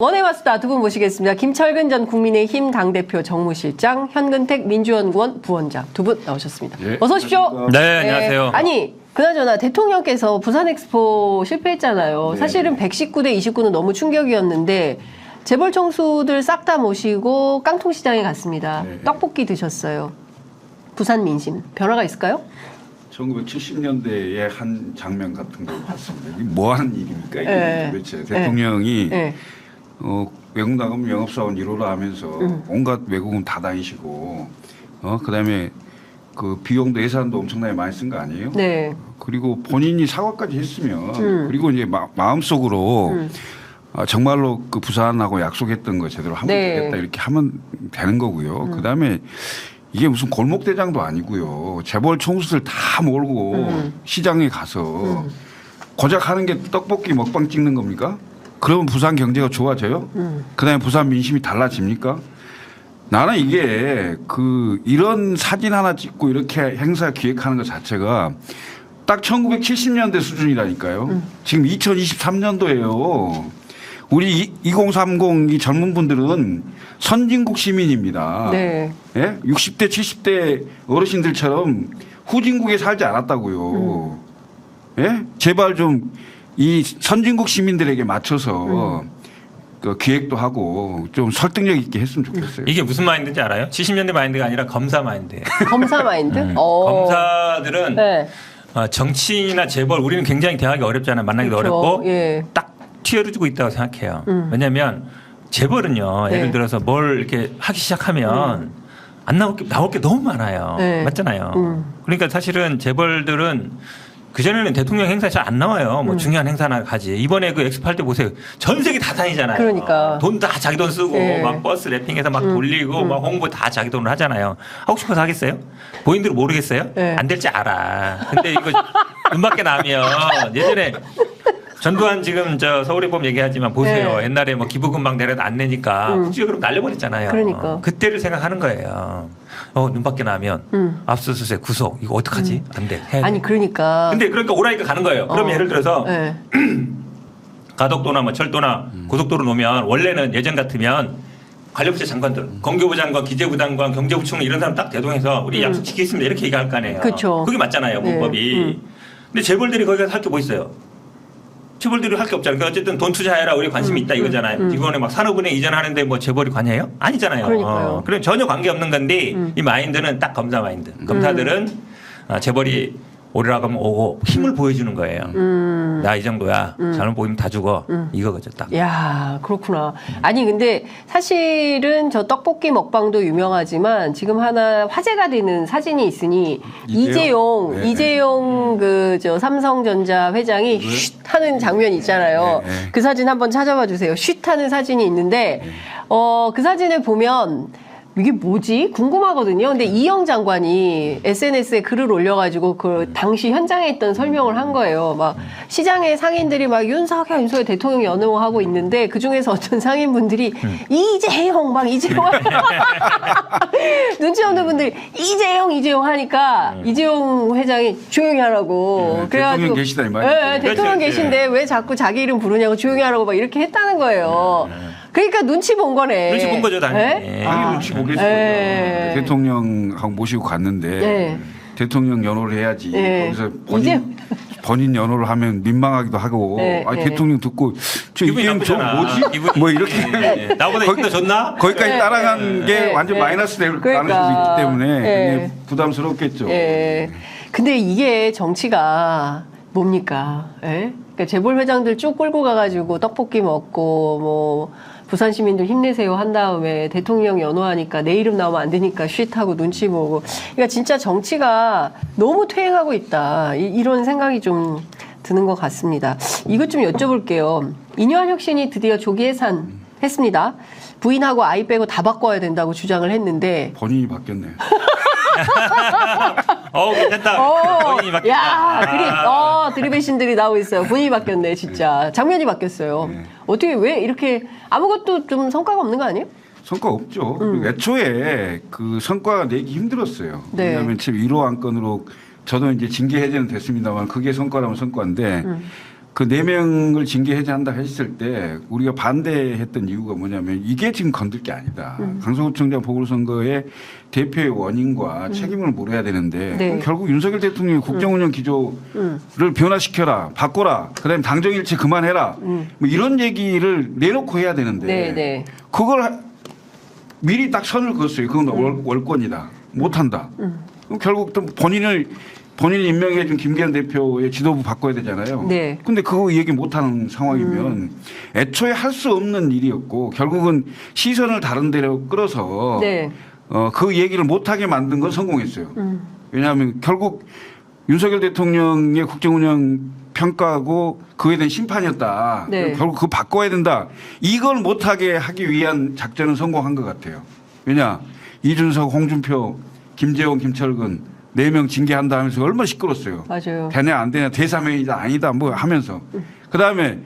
원해왔수다 두 분 모시겠습니다. 김철근 전 국민의힘 당대표 정무실장, 현근택 민주연구원 부원장 두 분 나오셨습니다. 예, 어서 오십시오. 네, 안녕하세요. 아니, 그나저나 대통령께서 부산엑스포 실패했잖아요. 네. 사실은 119대 29는 너무 충격이었는데 재벌 총수들 싹 다 모시고 깡통시장에 갔습니다. 네. 떡볶이 드셨어요. 부산 민심 변화가 있을까요? 1970년대의 한 장면 같은 걸 봤습니다. 이게 뭐 하는 일입니까? 이게 네. 도대체 대통령이 네. 외국 나가면 영업사원 1호라 하면서 온갖 외국은 다 다니시고 그다음에 그 비용도 예산도 엄청나게 많이 쓴 거 아니에요? 네. 그리고 본인이 사과까지 했으면 그리고 이제 마음속으로 정말로 그 부산하고 약속했던 거 제대로 하면 네. 되겠다 이렇게 하면 되는 거고요. 그다음에 이게 무슨 골목대장도 아니고요. 재벌 총수들 다 몰고 시장에 가서 고작 하는 게 떡볶이 먹방 찍는 겁니까? 그러면 부산 경제가 좋아져요? 그다음에 부산 민심이 달라집니까? 나는 이게 이런 사진 하나 찍고 이렇게 행사 기획하는 것 자체가 딱 1970년대 수준이라니까요. 지금 2023년도예요. 우리 2030 이 젊은 분들은 선진국 시민입니다. 네. 예? 60대, 70대 어르신들처럼 후진국에 살지 않았다고요. 예? 제발 좀 이 선진국 시민들에게 맞춰서 그 기획도 하고 좀 설득력 있게 했으면 좋겠어요. 이게 무슨 마인드인지 알아요? 70년대 마인드가 아니라 검사 마인드예요. 검사 마인드? 검사들은 네. 정치인이나 재벌 우리는 굉장히 대하기 어렵잖아요. 만나기도 그렇죠. 어렵고 예. 딱 튀어주고 있다고 생각해요. 왜냐하면 재벌은요. 네. 예를 들어서 뭘 이렇게 하기 시작하면 안 나올 게 너무 많아요. 네. 맞잖아요. 그러니까 사실은 재벌들은 그전에는 대통령 행사 잘 안 나와요. 뭐 중요한 행사나 가지. 이번에 그 엑스포 할 때 보세요. 전 세계 다 다니잖아요. 그러니까. 돈 다 자기 돈 쓰고 네. 막 버스 랩핑해서 막 돌리고 막 홍보 다 자기 돈으로 하잖아요. 하고 싶어서 하겠어요? 본인들은 모르겠어요? 네. 안 될지 알아. 근데 이거 눈 밖에 나면 예전에 전두환 지금 서울에 보면 얘기하지만 보세요. 네. 옛날에 뭐 기부금방 내려도 안 내니까 국지적으로 날려버렸잖아요. 그러니까. 그때를 생각하는 거예요. 눈 밖에 나면 압수수색 구속 이거 어떡하지? 안 돼. 해야 돼. 아니 그러니까. 근데 그러니까 오라니까 가는 거예요. 그러면 예를 들어서 네. 가덕도나 뭐 철도나 고속도로 놓으면 원래는 예전 같으면 관료부처 장관들, 공교부 장관, 기재부 장관, 경제부 총리 이런 사람 딱 대동해서 우리 약속 지키겠습니다 이렇게 얘기할 거 아니에요. 그쵸. 그게 맞잖아요, 문법이. 근데 재벌들이 거기 가서 할 게 뭐 있어요? 재벌들이 할 게 없잖아요. 그러니까 어쨌든 돈 투자해라 우리 관심이 있다 이거잖아요. 이번에 막 산업은행 이전하는데 뭐 재벌이 관여해요? 아니잖아요. 그러니까요. 그럼 전혀 관계 없는 건데 이 마인드는 딱 검사 마인드. 검사들은 재벌이 오리라고 하면 오고 힘을 보여주는 거예요. 나 이 정도야. 잘못 보이면 다 죽어. 이거거죠 딱. 야, 그렇구나. 아니, 근데 사실은 저 떡볶이 먹방도 유명하지만 지금 하나 화제가 되는 사진이 있으니 이재용? 네. 이재용 삼성전자 회장이 쉿 하는 장면이 있잖아요. 네, 네. 그 사진 한번 찾아봐 주세요. 쉿 하는 사진이 있는데, 그 사진을 보면 이게 뭐지? 궁금하거든요. 근데 이영 장관이 SNS에 글을 올려가지고 그 당시 현장에 있던 설명을 한 거예요. 막 시장의 상인들이 막 윤석열 대통령 연호하고 있는데 그 중에서 어떤 상인분들이 이재용 눈치 없는 분들이 이재용 하니까 이재용 회장이 조용히 하라고. 대통령 계시다 이 말이죠. 네, 대통령 그렇죠. 계신데 왜 자꾸 자기 이름 부르냐고 조용히 하라고 막 이렇게 했다는 거예요. 그러니까 눈치 본 거네. 눈치 본 거죠, 당연히. 네? 당연히 눈치 보겠어요. 네. 대통령하고 모시고 갔는데 네. 대통령 연호를 해야지. 네. 거기서 본인 연호를 하면 민망하기도 하고. 네, 네. 대통령 듣고 저 기분이 이게 저 나쁘잖아. 뭐지? 기분이- 뭐 이렇게 네. 나보다 힘도 줬나? 거기까지 네. 따라간 게 네. 완전 네. 마이너스 될 그러니까. 가능성도 있기 때문에 네. 굉장히 부담스럽겠죠. 예. 근데 이게 정치가 뭡니까? 예? 그러니까 재벌 회장들 쭉 끌고 가가지고 떡볶이 먹고 뭐 부산 시민들 힘내세요 한 다음에 대통령 연호하니까 내 이름 나오면 안 되니까 쉿하고 눈치 보고. 그러니까 진짜 정치가 너무 퇴행하고 있다. 이런 생각이 좀 드는 것 같습니다. 이것 좀 여쭤볼게요. 인유한 혁신이 드디어 조기 해산했습니다. 부인하고 아이 빼고 다 바꿔야 된다고 주장을 했는데 본인이 바뀌었네요. 괜찮다. 본인이 바뀌었다. 야, 드립의 신들이 나오고 있어요. 분위기 바뀌었네, 진짜. 장면이 바뀌었어요. 네. 어떻게, 왜 이렇게 아무것도 좀 성과가 없는 거 아니에요? 성과 없죠. 그리고 애초에 그 성과가 내기 힘들었어요. 네. 왜냐하면 지금 1호 안건으로 저도 이제 징계 해제는 됐습니다만 그게 성과라면 성과인데 그 4명을 징계 해제한다 했을 때 우리가 반대했던 이유가 뭐냐면 이게 지금 건들 게 아니다. 강서구청장 보궐선거의 대표의 원인과 책임을 물어야 되는데 네. 그럼 결국 윤석열 대통령이 국정운영 기조를 변화시켜라, 바꿔라, 그다음에 당정일치 그만해라, 뭐 이런 얘기를 내놓고 해야 되는데 네, 네. 그걸 미리 딱 선을 그었어요. 그건 월권이다, 못한다. 그럼 결국 또 본인이 임명해 준 김기현 대표의 지도부 바꿔야 되잖아요. 네. 근데 그거 얘기 못하는 상황이면 애초에 할 수 없는 일이었고 결국은 시선을 다른 데로 끌어서 네. 그 얘기를 못하게 만든 건 성공했어요. 왜냐하면 결국 윤석열 대통령의 국정운영 평가하고 그에 대한 심판이었다. 네. 결국 그거 바꿔야 된다. 이걸 못하게 하기 위한 작전은 성공한 것 같아요. 왜냐 이준석, 홍준표, 김재원, 김철근 4명 징계한다 하면서 얼마나 시끄러웠어요. 맞아요. 되냐 안 되냐 대사명이다 아니다 뭐 하면서 그다음에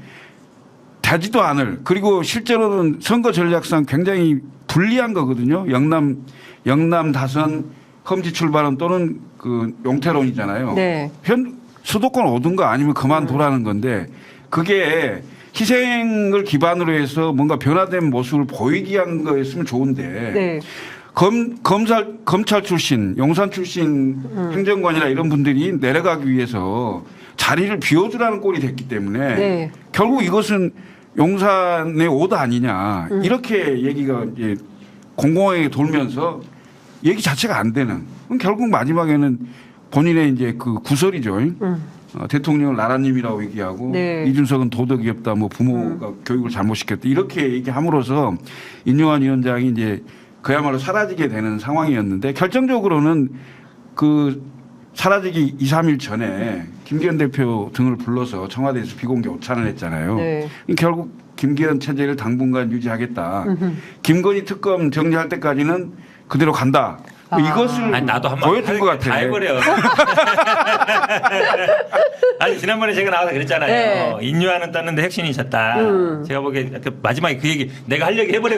되지도 않을 그리고 실제로는 선거 전략상 굉장히 불리한 거거든요. 영남 다선 험지 출발은 또는 그 용태론이잖아요. 네. 수도권 오든가 아니면 그만두라는 건데 그게 희생을 기반으로 해서 뭔가 변화된 모습을 보이게 한 거였으면 좋은데 네. 검찰 출신, 용산 출신 행정관이나 이런 분들이 내려가기 위해서 자리를 비워주라는 꼴이 됐기 때문에 네. 결국 이것은 용산의 오다 아니냐 이렇게 얘기가 이제 공공하게 돌면서 얘기 자체가 안 되는 그럼 결국 마지막에는 본인의 이제 그 구설이죠. 대통령을 나라님이라고 얘기하고 네. 이준석은 도덕이 없다, 뭐 부모가 교육을 잘못시켰다 이렇게 얘기함으로써 인용환 위원장이 이제 그야말로 사라지게 되는 상황이었는데 결정적으로는 그 사라지기 2, 3일 전에 김기현 대표 등을 불러서 청와대에서 비공개 오찬을 했잖아요. 네. 결국 김기현 체제를 당분간 유지하겠다. 김건희 특검 정리할 때까지는 그대로 간다. 뭐 이것을 아니, 나도 한번 보여준 것 같아. 다 해버려. 아니 지난번에 제가 나와서 그랬잖아요. 네. 인류하는 떴는데 핵심이 졌다. 제가 보기에 마지막에 그 얘기 내가 할 얘기 해버려.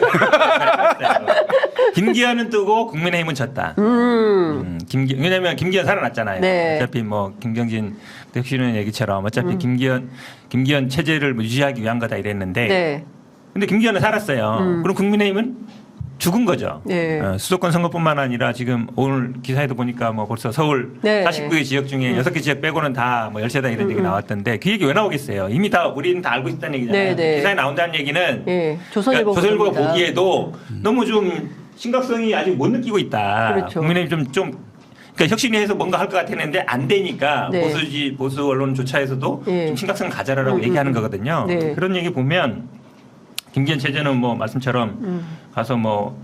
김기현은 뜨고 국민의힘은 졌다. 왜냐하면 김기현 살아났잖아요. 네. 어차피 뭐 김경진 혁신의 얘기처럼 어차피 김기현 체제를 유지하기 위한 거다 이랬는데. 네. 근데 김기현은 살았어요. 그럼 국민의힘은 죽은 거죠. 네. 수도권 선거뿐만 아니라 지금 오늘 기사에도 보니까 뭐 벌써 서울 네. 49개 지역 중에 6개 지역 빼고는 다 뭐 열세다 이런 얘기 나왔던데 그 얘기 왜 나오겠어요? 이미 다 우리는 다 알고 있다는 얘기잖아요. 네, 네. 기사에 나온다는 얘기는 네. 조선일보 조선일보가 보도입니다. 보기에도 너무 좀 심각성이 아직 못 느끼고 있다. 그렇죠. 국민의힘 그러니까 혁신위 해서 뭔가 할 것 같았는데 안 되니까 네. 보수 언론조차에서도 네. 좀 심각성을 가져라라고 얘기하는 거거든요. 네. 그런 얘기 보면 김기현 체제는 뭐 말씀처럼 가서 뭐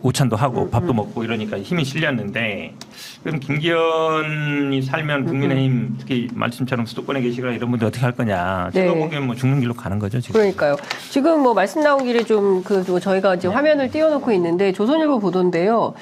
오찬도 하고 밥도 먹고 이러니까 힘이 실렸는데 그럼 김기현이 살면 국민의힘 특히 말씀처럼 수도권에 계시거나 이런 분들 어떻게 할 거냐. 제가 네. 보기엔 뭐 죽는 길로 가는 거죠 지금. 그러니까요. 지금 뭐 말씀 나온 길에 좀 저희가 이제 화면을 띄워놓고 있는데 조선일보 보도인데요.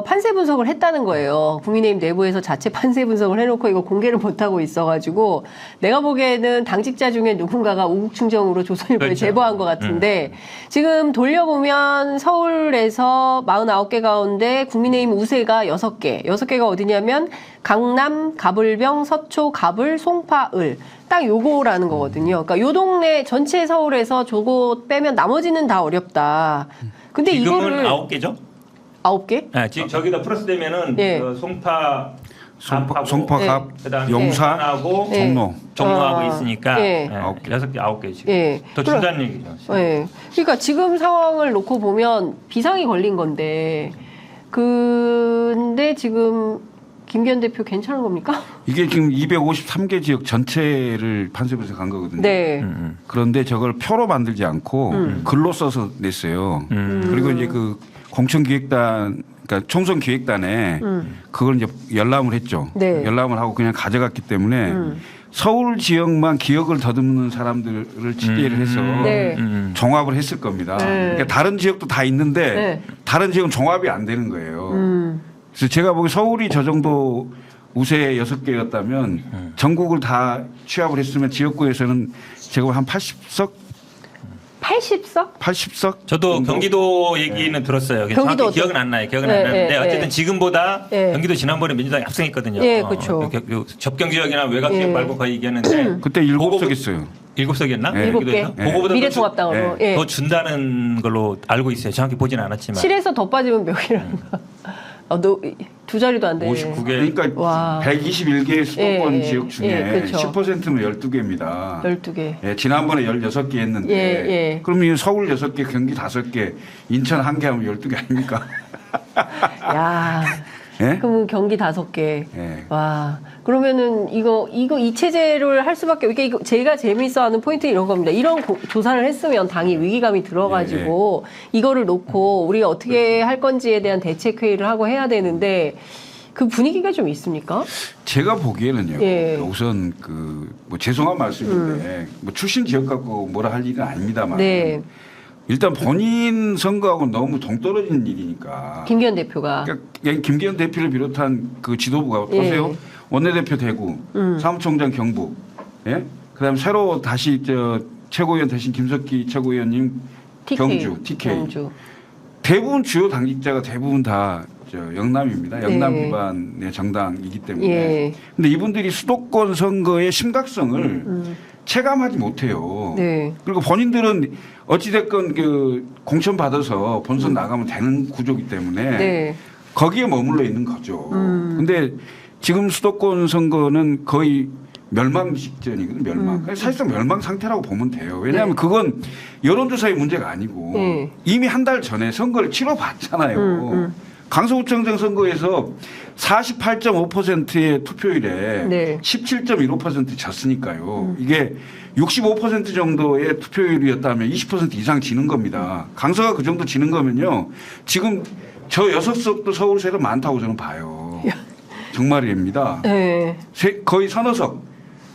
판세 분석을 했다는 거예요. 국민의힘 내부에서 자체 판세 분석을 해놓고 이거 공개를 못하고 있어가지고 내가 보기에는 당직자 중에 누군가가 우국충정으로 조선일보에 그렇죠. 제보한 것 같은데 지금 돌려보면 서울에서 49개 가운데 국민의힘 우세가 6개. 6개가 어디냐면 강남, 가불병, 서초, 가불, 송파, 을. 딱 요거라는 거거든요. 그러니까 요 동네 전체 서울에서 저거 빼면 나머지는 다 어렵다. 근데 지금은 이거를 9개죠? 9개? 네, 지금 저기다 플러스 되면은 예. 송파, 송파갑, 그다음에 용산, 하고 네. 종로하고 아, 있으니까 예. 6개, 9개 지금. 예. 더 준다는 얘기죠. 네. 그러니까 지금 상황을 놓고 보면 비상이 걸린 건데, 근데 지금 김기현 대표 괜찮은 겁니까? 이게 지금 253개 지역 전체를 판세 분석한 거거든요. 네. 그런데 저걸 표로 만들지 않고 글로 써서 냈어요. 그리고 이제 그 공천기획단, 그러니까 총선기획단에 그걸 이제 열람을 했죠. 네. 열람을 하고 그냥 가져갔기 때문에 서울 지역만 기억을 더듬는 사람들을 취재를 해서 네. 종합을 했을 겁니다. 네. 그러니까 다른 지역도 다 있는데 네. 다른 지역은 종합이 안 되는 거예요. 그래서 제가 보기 서울이 저 정도 우세 6개였다면 전국을 다 취합을 했으면 지역구에서는 제가 한 80석 80석? 80석? 저도 경기도 얘기는 들었어요. 경기도 정확히 어떤- 기억은 안 나요. 기억은 네, 안 나는데 네, 어쨌든 네. 지금보다 네. 경기도 지난번에 민주당이 압승했거든요. 예, 그쵸. 접경 지역이나 외곽 지역 예. 말고 거의 이겼는데 그때 7석 했어요. 7석이었나? 네. 7개. 그거보다 미래통합당으로. 예. 더 준다는 걸로 알고 있어요. 정확히 보지는 않았지만. 7에서 더 빠지면 몇이라는 거. 두 자리도 안 돼. 59개. 그러니까 와. 121개 수도권 예, 지역 중에 예, 그렇죠. 10%면 12개입니다. 12개. 예, 지난번에 16개 했는데 예, 예. 그러면 서울 6개, 경기 5개, 인천 1개 하면 12개 아닙니까? 야. 예? 그럼 경기 5개. 예. 와. 그러면은 이 체제를 할 수밖에 이게 제가 재미있어하는 포인트 이런 겁니다. 이런 조사를 했으면 당이 위기감이 들어가지고 이거를 놓고 우리가 어떻게 할 건지에 대한 대책 회의를 하고 해야 되는데 그 분위기가 좀 있습니까? 제가 보기에는요. 예. 우선 뭐 죄송한 말씀인데 뭐 출신 지역 갖고 뭐라 할 일은 아닙니다만 네. 일단 본인 선거하고 너무 동떨어진 일이니까. 김기현 대표가. 그러니까 김기현 대표를 비롯한 그 지도부가 예. 보세요. 원내대표 대구, 사무총장 경북, 예? 그다음 새로 다시 최고위원 대신 김석기 최고위원님 경주, TK. 경주. 대부분 주요 당직자가 대부분 다 영남입니다. 영남 네. 기반의 정당이기 때문에. 예. 근데 이분들이 수도권 선거의 심각성을 체감하지 못해요. 네. 그리고 본인들은 어찌됐건 공천 받아서 본선 나가면 되는 구조이기 때문에 네. 거기에 머물러 있는 거죠. 근데 지금 수도권 선거는 거의 멸망 직전이거든요. 멸망. 사실상 멸망 상태라고 보면 돼요. 왜냐하면 네. 그건 여론조사의 문제가 아니고 네. 이미 한 달 전에 선거를 치러봤잖아요. 강서구청장 선거에서 48.5%의 투표율에 네. 17.15% 졌으니까요. 이게 65% 정도의 투표율이었다면 20% 이상 지는 겁니다. 강서가 그 정도 지는 거면요. 지금 저 6석도 서울세가 많다고 저는 봐요. 정말입니다. 네. 거의 서너 석.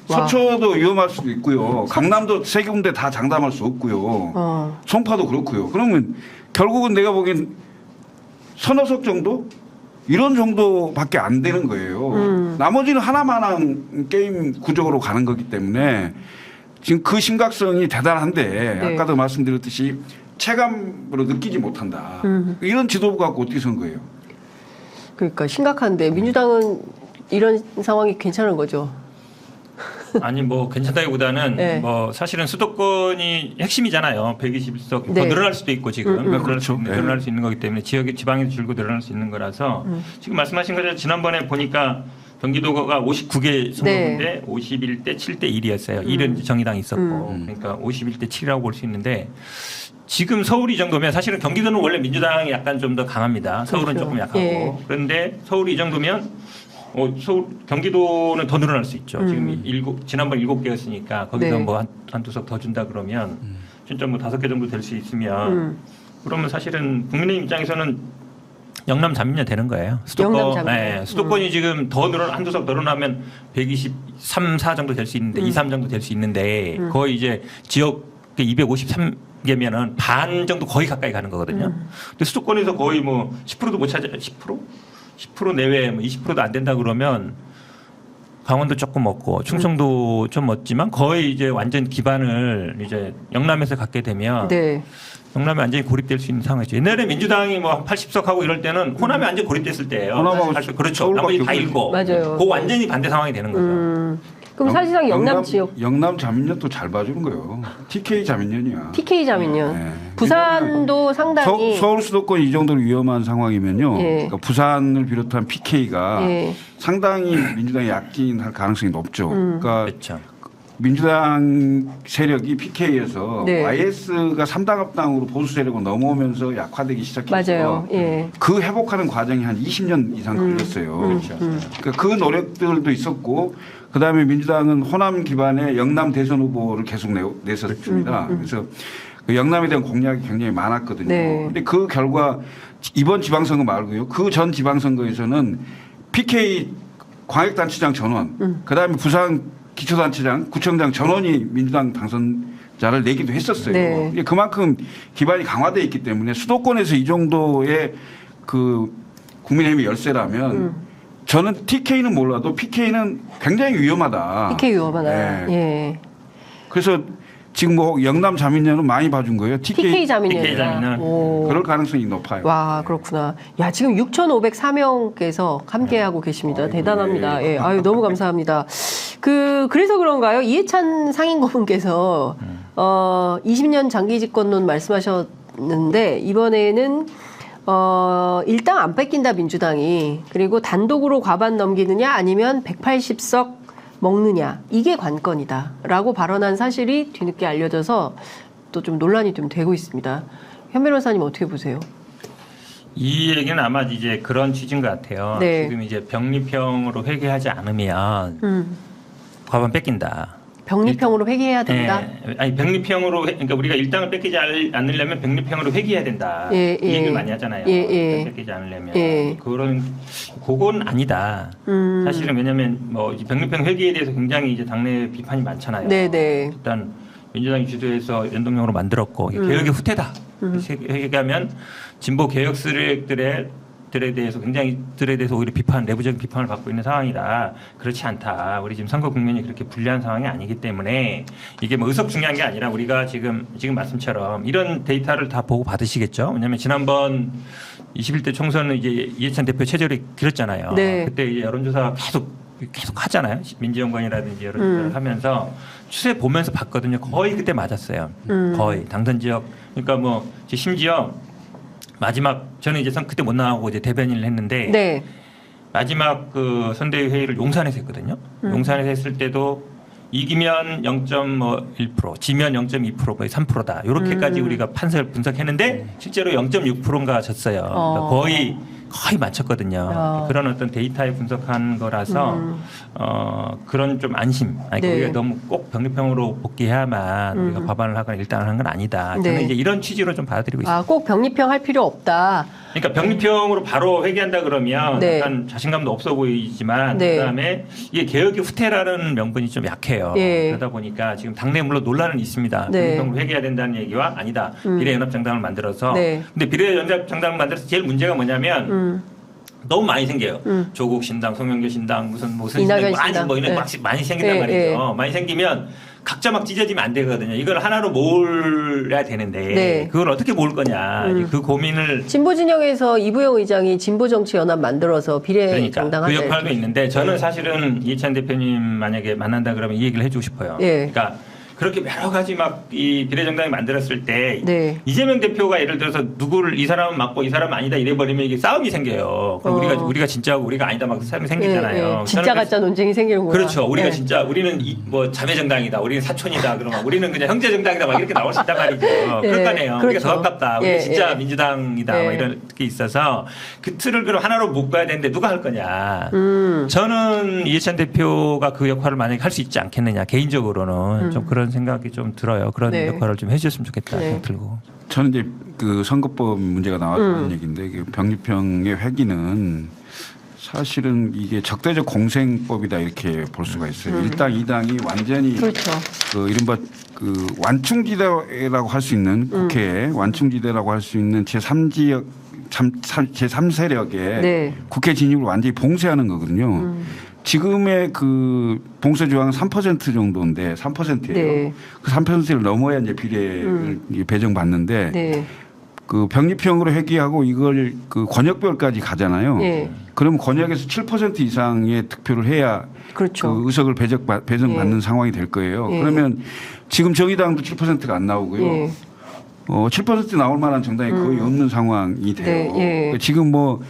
와. 서초도 위험할 수도 있고요. 강남도 3군데 다 장담할 수 없고요. 송파도 그렇고요. 그러면 결국은 내가 보기엔 서너 석 정도? 이런 정도밖에 안 되는 거예요. 나머지는 하나만한 게임 구조로 가는 거기 때문에 지금 그 심각성이 대단한데 네. 아까도 말씀드렸듯이 체감으로 느끼지 못한다. 이런 지도부 갖고 어떻게 선 거예요? 그러니까 심각한데 민주당은 이런 상황이 괜찮은 거죠. 아니 뭐 괜찮다기보다는 네. 뭐 사실은 수도권이 핵심이잖아요. 121석 네. 더 늘어날 수도 있고 지금 그렇죠. 늘어날 수 있는 거기 때문에 지역이 지방에서 줄고 늘어날 수 있는 거라서 지금 말씀하신 것처럼 지난번에 보니까 경기도가 59개 선거구인데 51대 7대 1이었어요. 1은 정의당이 있었고 그러니까 51대 7이라고 볼 수 있는데 지금 서울이 정도면 사실은 경기도는 원래 민주당이 약간 좀 더 강합니다. 서울은 그렇죠. 조금 약하고 예. 그런데 서울이 이 정도면 서울 경기도는 더 늘어날 수 있죠. 지금 지난번 7개였으니까 거기서 네. 뭐 한두 석 더 준다 그러면 진짜 뭐 5개 정도 될 수 있으면 그러면 사실은 국민의힘 입장에서는 영남 자민련 되는 거예요. 영남 자민련. 네, 수도권이 지금 더 한두 석 더 늘어나면 123, 4 정도 될 수 있는데 2, 3 정도 될 수 있는데 거의 이제 지역 253개면은 반 정도 거의 가까이 가는 거거든요. 근데 수도권에서 거의 뭐 10%도 못 찾아 10% 내외 뭐 20%도 안 된다 그러면 강원도 조금 없고 충청도 좀 없지만 거의 이제 완전 기반을 이제 영남에서 갖게 되면 네. 영남이 완전히 고립될 수 있는 상황이죠. 옛날에 민주당이 뭐 80석 하고 이럴 때는 호남이 완전 고립됐을 때예요. 호남하고 그렇죠. 서울밖에 나머지 다 없죠. 잃고. 맞아요. 그 완전히 반대 상황이 되는 거죠. 그럼 사실상 영남 지역 영남 자민련도 잘 봐주는 거예요. TK 자민련이야. TK 자민련. 네. 부산도 상당히 서울 수도권 이 정도로 위험한 상황이면요. 예. 그러니까 부산을 비롯한 PK가 예. 상당히 민주당이 약진할 가능성이 높죠. 그러니까 그렇죠. 민주당 세력이 PK에서 네. YS가 3당 합당으로 보수 세력으로 넘어오면서 약화되기 시작해서 맞아요. 예. 그 회복하는 과정이 한 20년 이상 걸렸어요. 그렇죠. 그러니까 그 노력들도 있었고 그다음에 민주당은 호남 기반의 영남 대선 후보를 계속 냈었습니다. 그래서 그 영남에 대한 공약이 굉장히 많았거든요. 네. 근데 그 결과 이번 지방선거 말고요. 그 전 지방선거에서는 PK 광역단체장 전원, 그다음에 부산 기초단체장, 구청장 전원이 민주당 당선자를 내기도 했었어요. 네. 이게 그만큼 기반이 강화되어 있기 때문에 수도권에서 이 정도의 그 국민의힘의 열세라면 저는 TK는 몰라도 PK는 굉장히 위험하다. PK 위험하다. 네. 예. 그래서 지금 뭐 영남 자민련은 많이 봐준 거예요. TK 자민련. TK 자민련. 그럴 가능성이 높아요. 와, 그렇구나. 야, 지금 6,504명께서 함께하고 계십니다. 대단합니다. 예. 아유, 너무 감사합니다. 그래서 그런가요? 이해찬 상임고문께서 20년 장기 집권론 말씀하셨는데 이번에는 일당 안 뺏긴다 민주당이. 그리고 단독으로 과반 넘기느냐 아니면 180석 먹느냐 이게 관건이다라고 발언한 사실이 뒤늦게 알려져서 또 좀 논란이 좀 되고 있습니다. 현 변호사님 어떻게 보세요? 이 얘기는 아마 이제 그런 취지인 것 같아요. 네. 지금 이제 병립형으로 회계하지 않으면 과반 뺏긴다. 병립형으로 회계해야 된다. 네. 아니 병립형으로 그러니까 우리가 일당을 뺏기지 않으려면 병립형으로 회계해야 된다. 예, 이 얘기를 예. 많이 하잖아요. 예, 예. 뺏기지 않으려면 예. 그건 아니다. 사실은 왜냐하면 뭐 이 병립형 회계에 대해서 굉장히 이제 당내 비판이 많잖아요. 네네. 일단 민주당이 주도해서 연동형으로 만들었고 이게 개혁의 후퇴다. 얘기하면 진보 개혁 세력들에 대해서 굉장히 들에 대해서 오히려 내부적인 비판을 받고 있는 상황이다. 그렇지 않다. 우리 지금 선거 국면이 그렇게 불리한 상황이 아니기 때문에 이게 뭐 의석 중요한 게 아니라 우리가 지금 말씀처럼 이런 데이터를 다 보고 받으시겠죠. 왜냐하면 지난번 21대 총선은 이제 이해찬 대표 체제를 길었잖아요. 네. 그때 이제 여론조사 계속 하잖아요. 민지연관이라든지 여론조사를 하면서 추세 보면서 봤거든요. 거의 그때 맞았어요. 거의 당선 지역. 그러니까 뭐 심지어 마지막 저는 이제 그때 못 나가고 이제 대변인을 했는데 네. 마지막 그 선대위 회의를 용산에서 했거든요. 용산에서 했을 때도 이기면 0.1%, 지면 0.2%, 거의 3%다. 이렇게까지 우리가 분석했는데 실제로 0.6%인가 졌어요. 그러니까 거의 맞췄거든요. 그런 어떤 데이터에 분석한 거라서 그런 좀 안심. 아니, 네. 우리가 너무 꼭 병립형으로 복귀해야만 우리가 과반을 하거나 일단을 하는 건 아니다. 저는 네. 이제 이런 취지로 좀 받아들이고 있습니다. 꼭 병립형 할 필요 없다. 그러니까 병립형으로 바로 회귀한다 그러면 네. 약간 자신감도 없어 보이지만 네. 그다음에 이게 개혁의 후퇴라는 명분이 좀 약해요. 예. 그러다 보니까 지금 당내 물론 논란은 있습니다. 네. 병립형으로 회귀해야 된다는 얘기와 아니다. 비례연합정당을 만들어서. 네. 근데 비례연합정당을 만들어서 제일 문제가 뭐냐면 너무 많이 생겨요. 조국 신당, 송영교 신당, 무슨 이낙연 신당, 신당. 뭐 이런 네. 많이 생긴단 네, 말이죠. 많이 생기면 각자 막 찢어지면 안 되거든요. 이걸 하나로 모으려야 되는데 네. 그걸 어떻게 모을 거냐. 이제 그 고민을 진보 진영에서 이부영 의장이 진보정치연합 만들어서 비례 그러니까 정당 그 하자. 역할도 있는데 저는 사실은 이해찬 대표님 만약에 만난다 그러면 이 얘기를 해주고 싶어요. 예. 그러니까 그렇게 여러 가지 막 이 비례정당이 만들었을 때 네. 이재명 대표가 예를 들어서 누구를 이 사람은 맞고 이 사람은 아니다 이래버리면 이게 싸움이 생겨요. 그럼 우리가 진짜하고 우리가 아니다 막 싸움이 생기잖아요. 진짜 저는 가짜 논쟁이 생기는구나. 그렇죠. 우리가 네. 진짜 우리는 뭐 자매정당이다. 우리는 사촌이다. 그러면 우리는 그냥 형제정당이다. 막 이렇게 나올 수 있단 말이죠. 그럴 거 아니에요. 우리가 그렇죠. 더 가깝다. 우리가 예, 진짜 예. 민주당이다. 예. 막 이런 게 있어서 그 틀을 그럼 하나로 묶어야 되는데 누가 할 거냐. 저는 이해찬 대표가 그 역할을 만약에 할 수 있지 않겠느냐. 개인적으로는 좀 그런 생각이 좀 들어요. 그런 네. 역할을 좀 해주셨으면 좋겠다. 네. 생각 들고. 저는 이제 그 선거법 문제가 나왔다는 얘기인데 그 병립형의 회기는 사실은 이게 적대적 공생법이다 이렇게 볼 수가 있어요. 일당 이당이 완전히 그렇죠. 그 이른바 그 완충지대라고 할 수 있는 국회에 완충지대라고 할 수 있는 제3지역 제3세력의 네. 국회 진입을 완전히 봉쇄하는 거거든요. 지금의 그 봉쇄 조항은 3% 정도인데 3%예요. 네. 그 3%를 넘어야 이제 비례를 배정받는데 네. 그 병립형으로 회귀하고 이걸 그 권역별까지 가잖아요. 예. 그러면 권역에서 7% 이상의 득표를 해야 그렇죠. 그 의석을 배정받는 상황이 될 거예요. 예. 그러면 지금 정의당도 7%가 안 나오고요. 예. 7% 나올 만한 정당이 거의 없는 상황이 돼요. 네, 예. 지금 뭐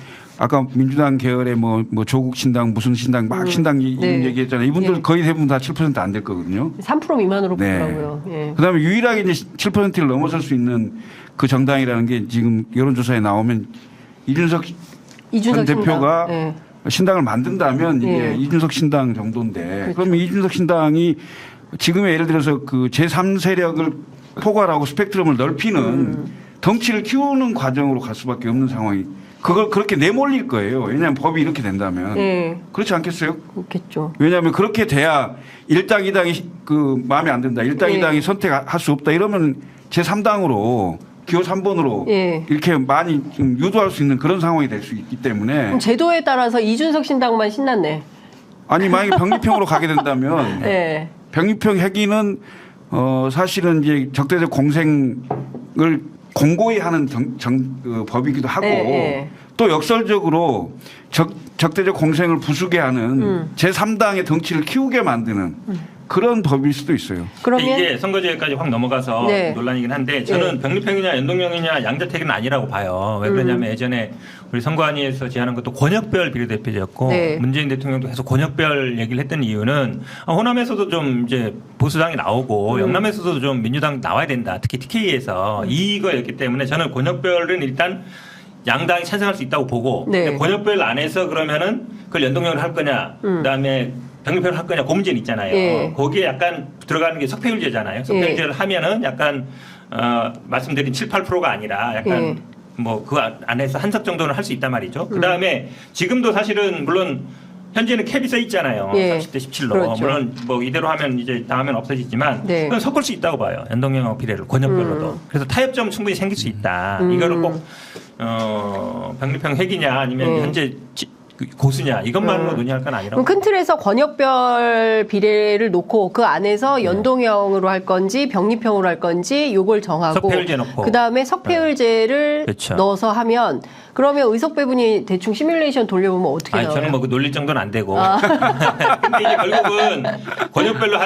아까 민주당 계열의 뭐 조국 신당 무슨 신당 막 신당 이런 네. 얘기했잖아요. 이분들 예. 거의 대부분 다 7% 안 될 거거든요. 3% 미만으로 네. 보더라고요. 예. 그다음에 유일하게 이제 7%를 넘어설 수 있는 그 정당이라는 게 지금 여론조사에 나오면 이준석 전 대표가 예. 신당을 만든다면 이게 예. 이준석 신당 정도인데 그렇죠. 그러면 이준석 신당이 지금의 예를 들어서 그 제3세력을 포괄하고 스펙트럼을 넓히는 덩치를 키우는 과정으로 갈 수밖에 없는 상황이 그걸 그렇게 내몰릴 거예요. 왜냐하면 법이 이렇게 된다면 예. 그렇지 않겠어요? 그렇겠죠. 왜냐하면 그렇게 돼야 일당 이당이 그 마음에 안 든다. 일당 예. 이당이 선택할 수 없다. 이러면 제3당으로 기호 3번으로 예. 이렇게 많이 좀 유도할 수 있는 그런 상황이 될 수 있기 때문에 그럼 제도에 따라서 이준석 신당만 신났네. 아니 만약에 병립형으로 가게 된다면 예. 병립형 회기는 사실은 이제 적대적 공생을 공고히 하는 그 법이기도 하고 네. 또 역설적으로 적대적 공생을 부수게 하는 제3당의 덩치를 키우게 만드는 그런 법일 수도 있어요. 그러면 이게 선거제까지 확 넘어가서 네. 논란이긴 한데 저는 네. 병립형이냐 연동형이냐 양자택일은 아니라고 봐요. 왜 그러냐면 예전에 우리 선관위에서 제안한 것도 권역별 비례대표제였고 네. 문재인 대통령도 계속 권역별 얘기를 했던 이유는 호남에서도 좀 이제 보수당이 나오고 영남에서도 좀 민주당 나와야 된다. 특히 TK에서 이거였기 때문에 저는 권역별은 일단 양당이 찬성할 수 있다고 보고 네. 권역별 안에서 그러면은 그걸 연동형을 할 거냐 그다음에 병립형을 할 거냐 그 문제는 있잖아요. 예. 거기에 약간 들어가는 게 석패율제잖아요. 석패율제를 하면은 약간 말씀드린 7, 8%가 아니라 약간 예. 뭐 그 안에서 한석 정도는 할 수 있단 말이죠. 그다음에 지금도 사실은 물론 현재는 캡이 써 있잖아요. 예. 30대 17로. 그렇죠. 물론 뭐 이대로 하면 이제 다음엔 없어지지만 네. 그건 섞을 수 있다고 봐요. 연동형하고 비례를 권역별로도. 그래서 타협점 충분히 생길 수 있다. 이거를 꼭 병립형 핵이냐 아니면 네. 현재 고수냐 이것만으로 논의할 건 아니라고. 그럼 큰 틀에서 권역별 비례를 놓고 그 안에서 연동형으로 할 건지 병립형으로 할 건지 요걸 정하고 석패율제 넣고. 그다음에 석패율제를 그렇죠. 넣어서 하면 그러면 의석 배분이 대충 시뮬레이션 돌려보면 어떻게 아니 나와요? 저는 뭐 그 놀릴 정도는 안 되고. 근데 이제 결국은 권역별로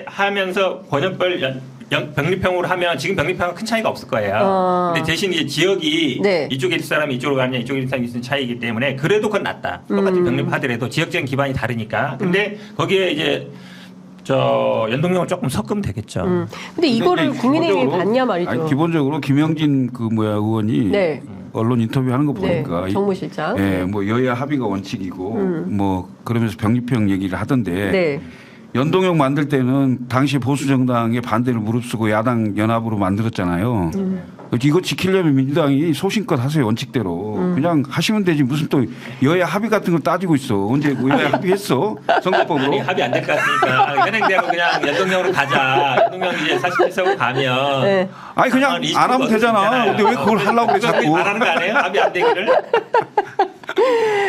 하면서 권역별 병립형으로 하면 지금 병립형은 큰 차이가 없을 거예요. 근데 대신 이제 지역이 네. 이쪽에 있을 사람이 이쪽으로 가느냐 이쪽에 있을 사람이 있는 차이이기 때문에 그래도 그건 낫다. 똑같은 병립하더라도 지역적인 기반이 다르니까. 근데 거기에 이제 연동형을 조금 섞으면 되겠죠. 근데 이거를 근데 국민의힘이 기본적으로- 받냐 말이죠. 아니, 기본적으로 김영진 의원이 네. 언론 인터뷰하는 거 네, 보니까 정무실장. 예, 뭐 여야 합의가 원칙이고 뭐 그러면서 병립형 얘기를 하던데 네. 연동형 만들 때는 당시 보수 정당의 반대를 무릅쓰고 야당 연합으로 만들었잖아요. 이거 지키려면 민주당이 소신껏 하세요 원칙대로 그냥 하시면 되지 무슨 또 여야 합의 같은 걸 따지고 있어. 언제 여야 합의했어 선거법으로? 아니 합의 안 될 것 같으니까 현행대로 그냥 연동형으로 가자. 연동형 이제 47석으로 가면 네. 아니 그냥 안 하면 되잖아. 근데 왜 그걸 하려고 그래 자꾸? 말하는 거 아니에요? 합의 안 되기를?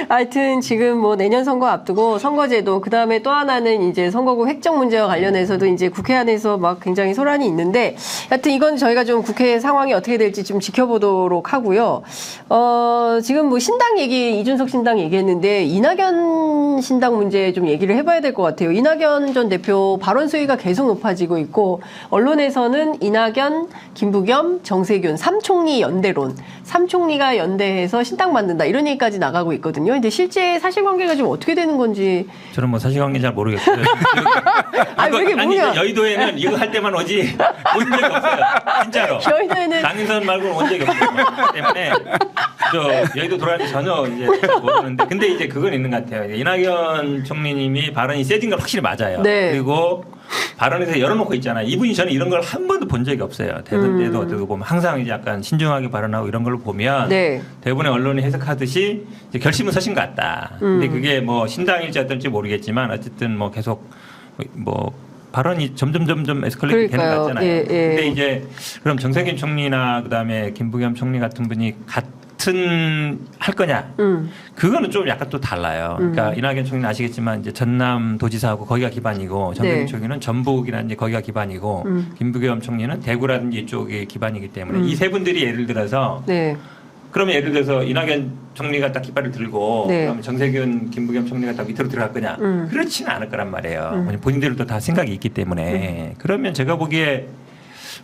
하여튼 지금 뭐 내년 선거 앞두고 선거제도 그다음에 또 하나는 이제 선거구 획정 문제와 관련해서도 이제 국회 안에서 막 굉장히 소란이 있는데 하여튼 이건 저희가 좀 국회 상황이 어떻게 될지 좀 지켜보도록 하고요. 지금 뭐 신당 얘기 이준석 신당 얘기했는데 이낙연 신당 문제 좀 얘기를 해봐야 될 것 같아요. 이낙연 전 대표 발언 수위가 계속 높아지고 있고 언론에서는 이낙연, 김부겸, 정세균 3총리 연대론 3총리가 연대해서 신당 만든다 이런 얘기까지 나가고 있거든요. 근데 실제 사실관계가 좀 어떻게 되는 건지 저는 뭐 사실관계 잘 모르겠어요. 아니, 왜 이게 아니 뭐냐. 여의도에는 이거 할 때만 오지 온 적이 없어요. 진짜로. 여의도에는 강인선 말고는 온 적이 없기 때문에 여의도 돌아다니는 전혀 이제 모르는데 근데 이제 그건 있는 것 같아요. 이낙연 총리님이 발언이 세진 건 확실히 맞아요. 네. 그리고 발언에서 열어놓고 있잖아요. 이분이 저는 이런 걸 한 번도 본 적이 없어요. 대선 때도 어떻게 보면 항상 이제 약간 신중하게 발언하고 이런 걸 보면 네. 대부분의 언론이 해석하듯이 이제 결심은 서신 것 같다. 근데 그게 뭐 신당일지 어떨지 모르겠지만 어쨌든 뭐 계속 뭐 발언이 점점 에스컬레이트 되는 것 같잖아요. 예, 예. 근데 이제 그럼 정세균 총리나 그다음에 김부겸 총리 같은 분이 같은 할 거냐? 그거는 좀 약간 또 달라요. 그러니까 이낙연 총리는 아시겠지만 이제 전남 도지사하고 거기가 기반이고 정세균 네. 총리는 전북이라든지 거기가 기반이고 김부겸 총리는 대구라든지 이쪽이 기반이기 때문에 이 세 분들이 예를 들어서 네. 그러면 예를 들어서 이낙연 총리가 딱 깃발을 들고 네. 그러면 정세균, 김부겸 총리가 딱 밑으로 들어갈 거냐? 그렇지는 않을 거란 말이에요. 본인들도 다 생각이 있기 때문에 그러면 제가 보기에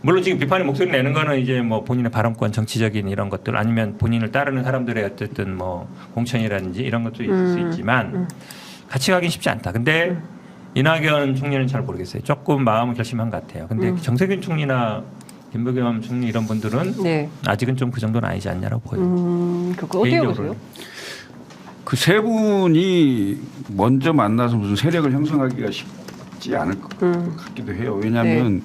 물론 지금 비판의 목소리 내는 거는 이제 뭐 본인의 발언권 정치적인 이런 것들 아니면 본인을 따르는 사람들의 어쨌든 뭐 공천이라든지 이런 것도 있을 수 있지만 같이 가긴 쉽지 않다. 근데 이낙연 총리는 잘 모르겠어요. 조금 마음을 결심한 것 같아요. 근데 정세균 총리나 김부겸 총리 이런 분들은 네. 아직은 좀 그 정도는 아니지 않냐고 보여요. 그거 어떻게 개인적으로는. 보세요? 그 세 분이 먼저 만나서 무슨 세력을 형성하기가 쉽지 않을 것 같기도 해요. 왜냐하면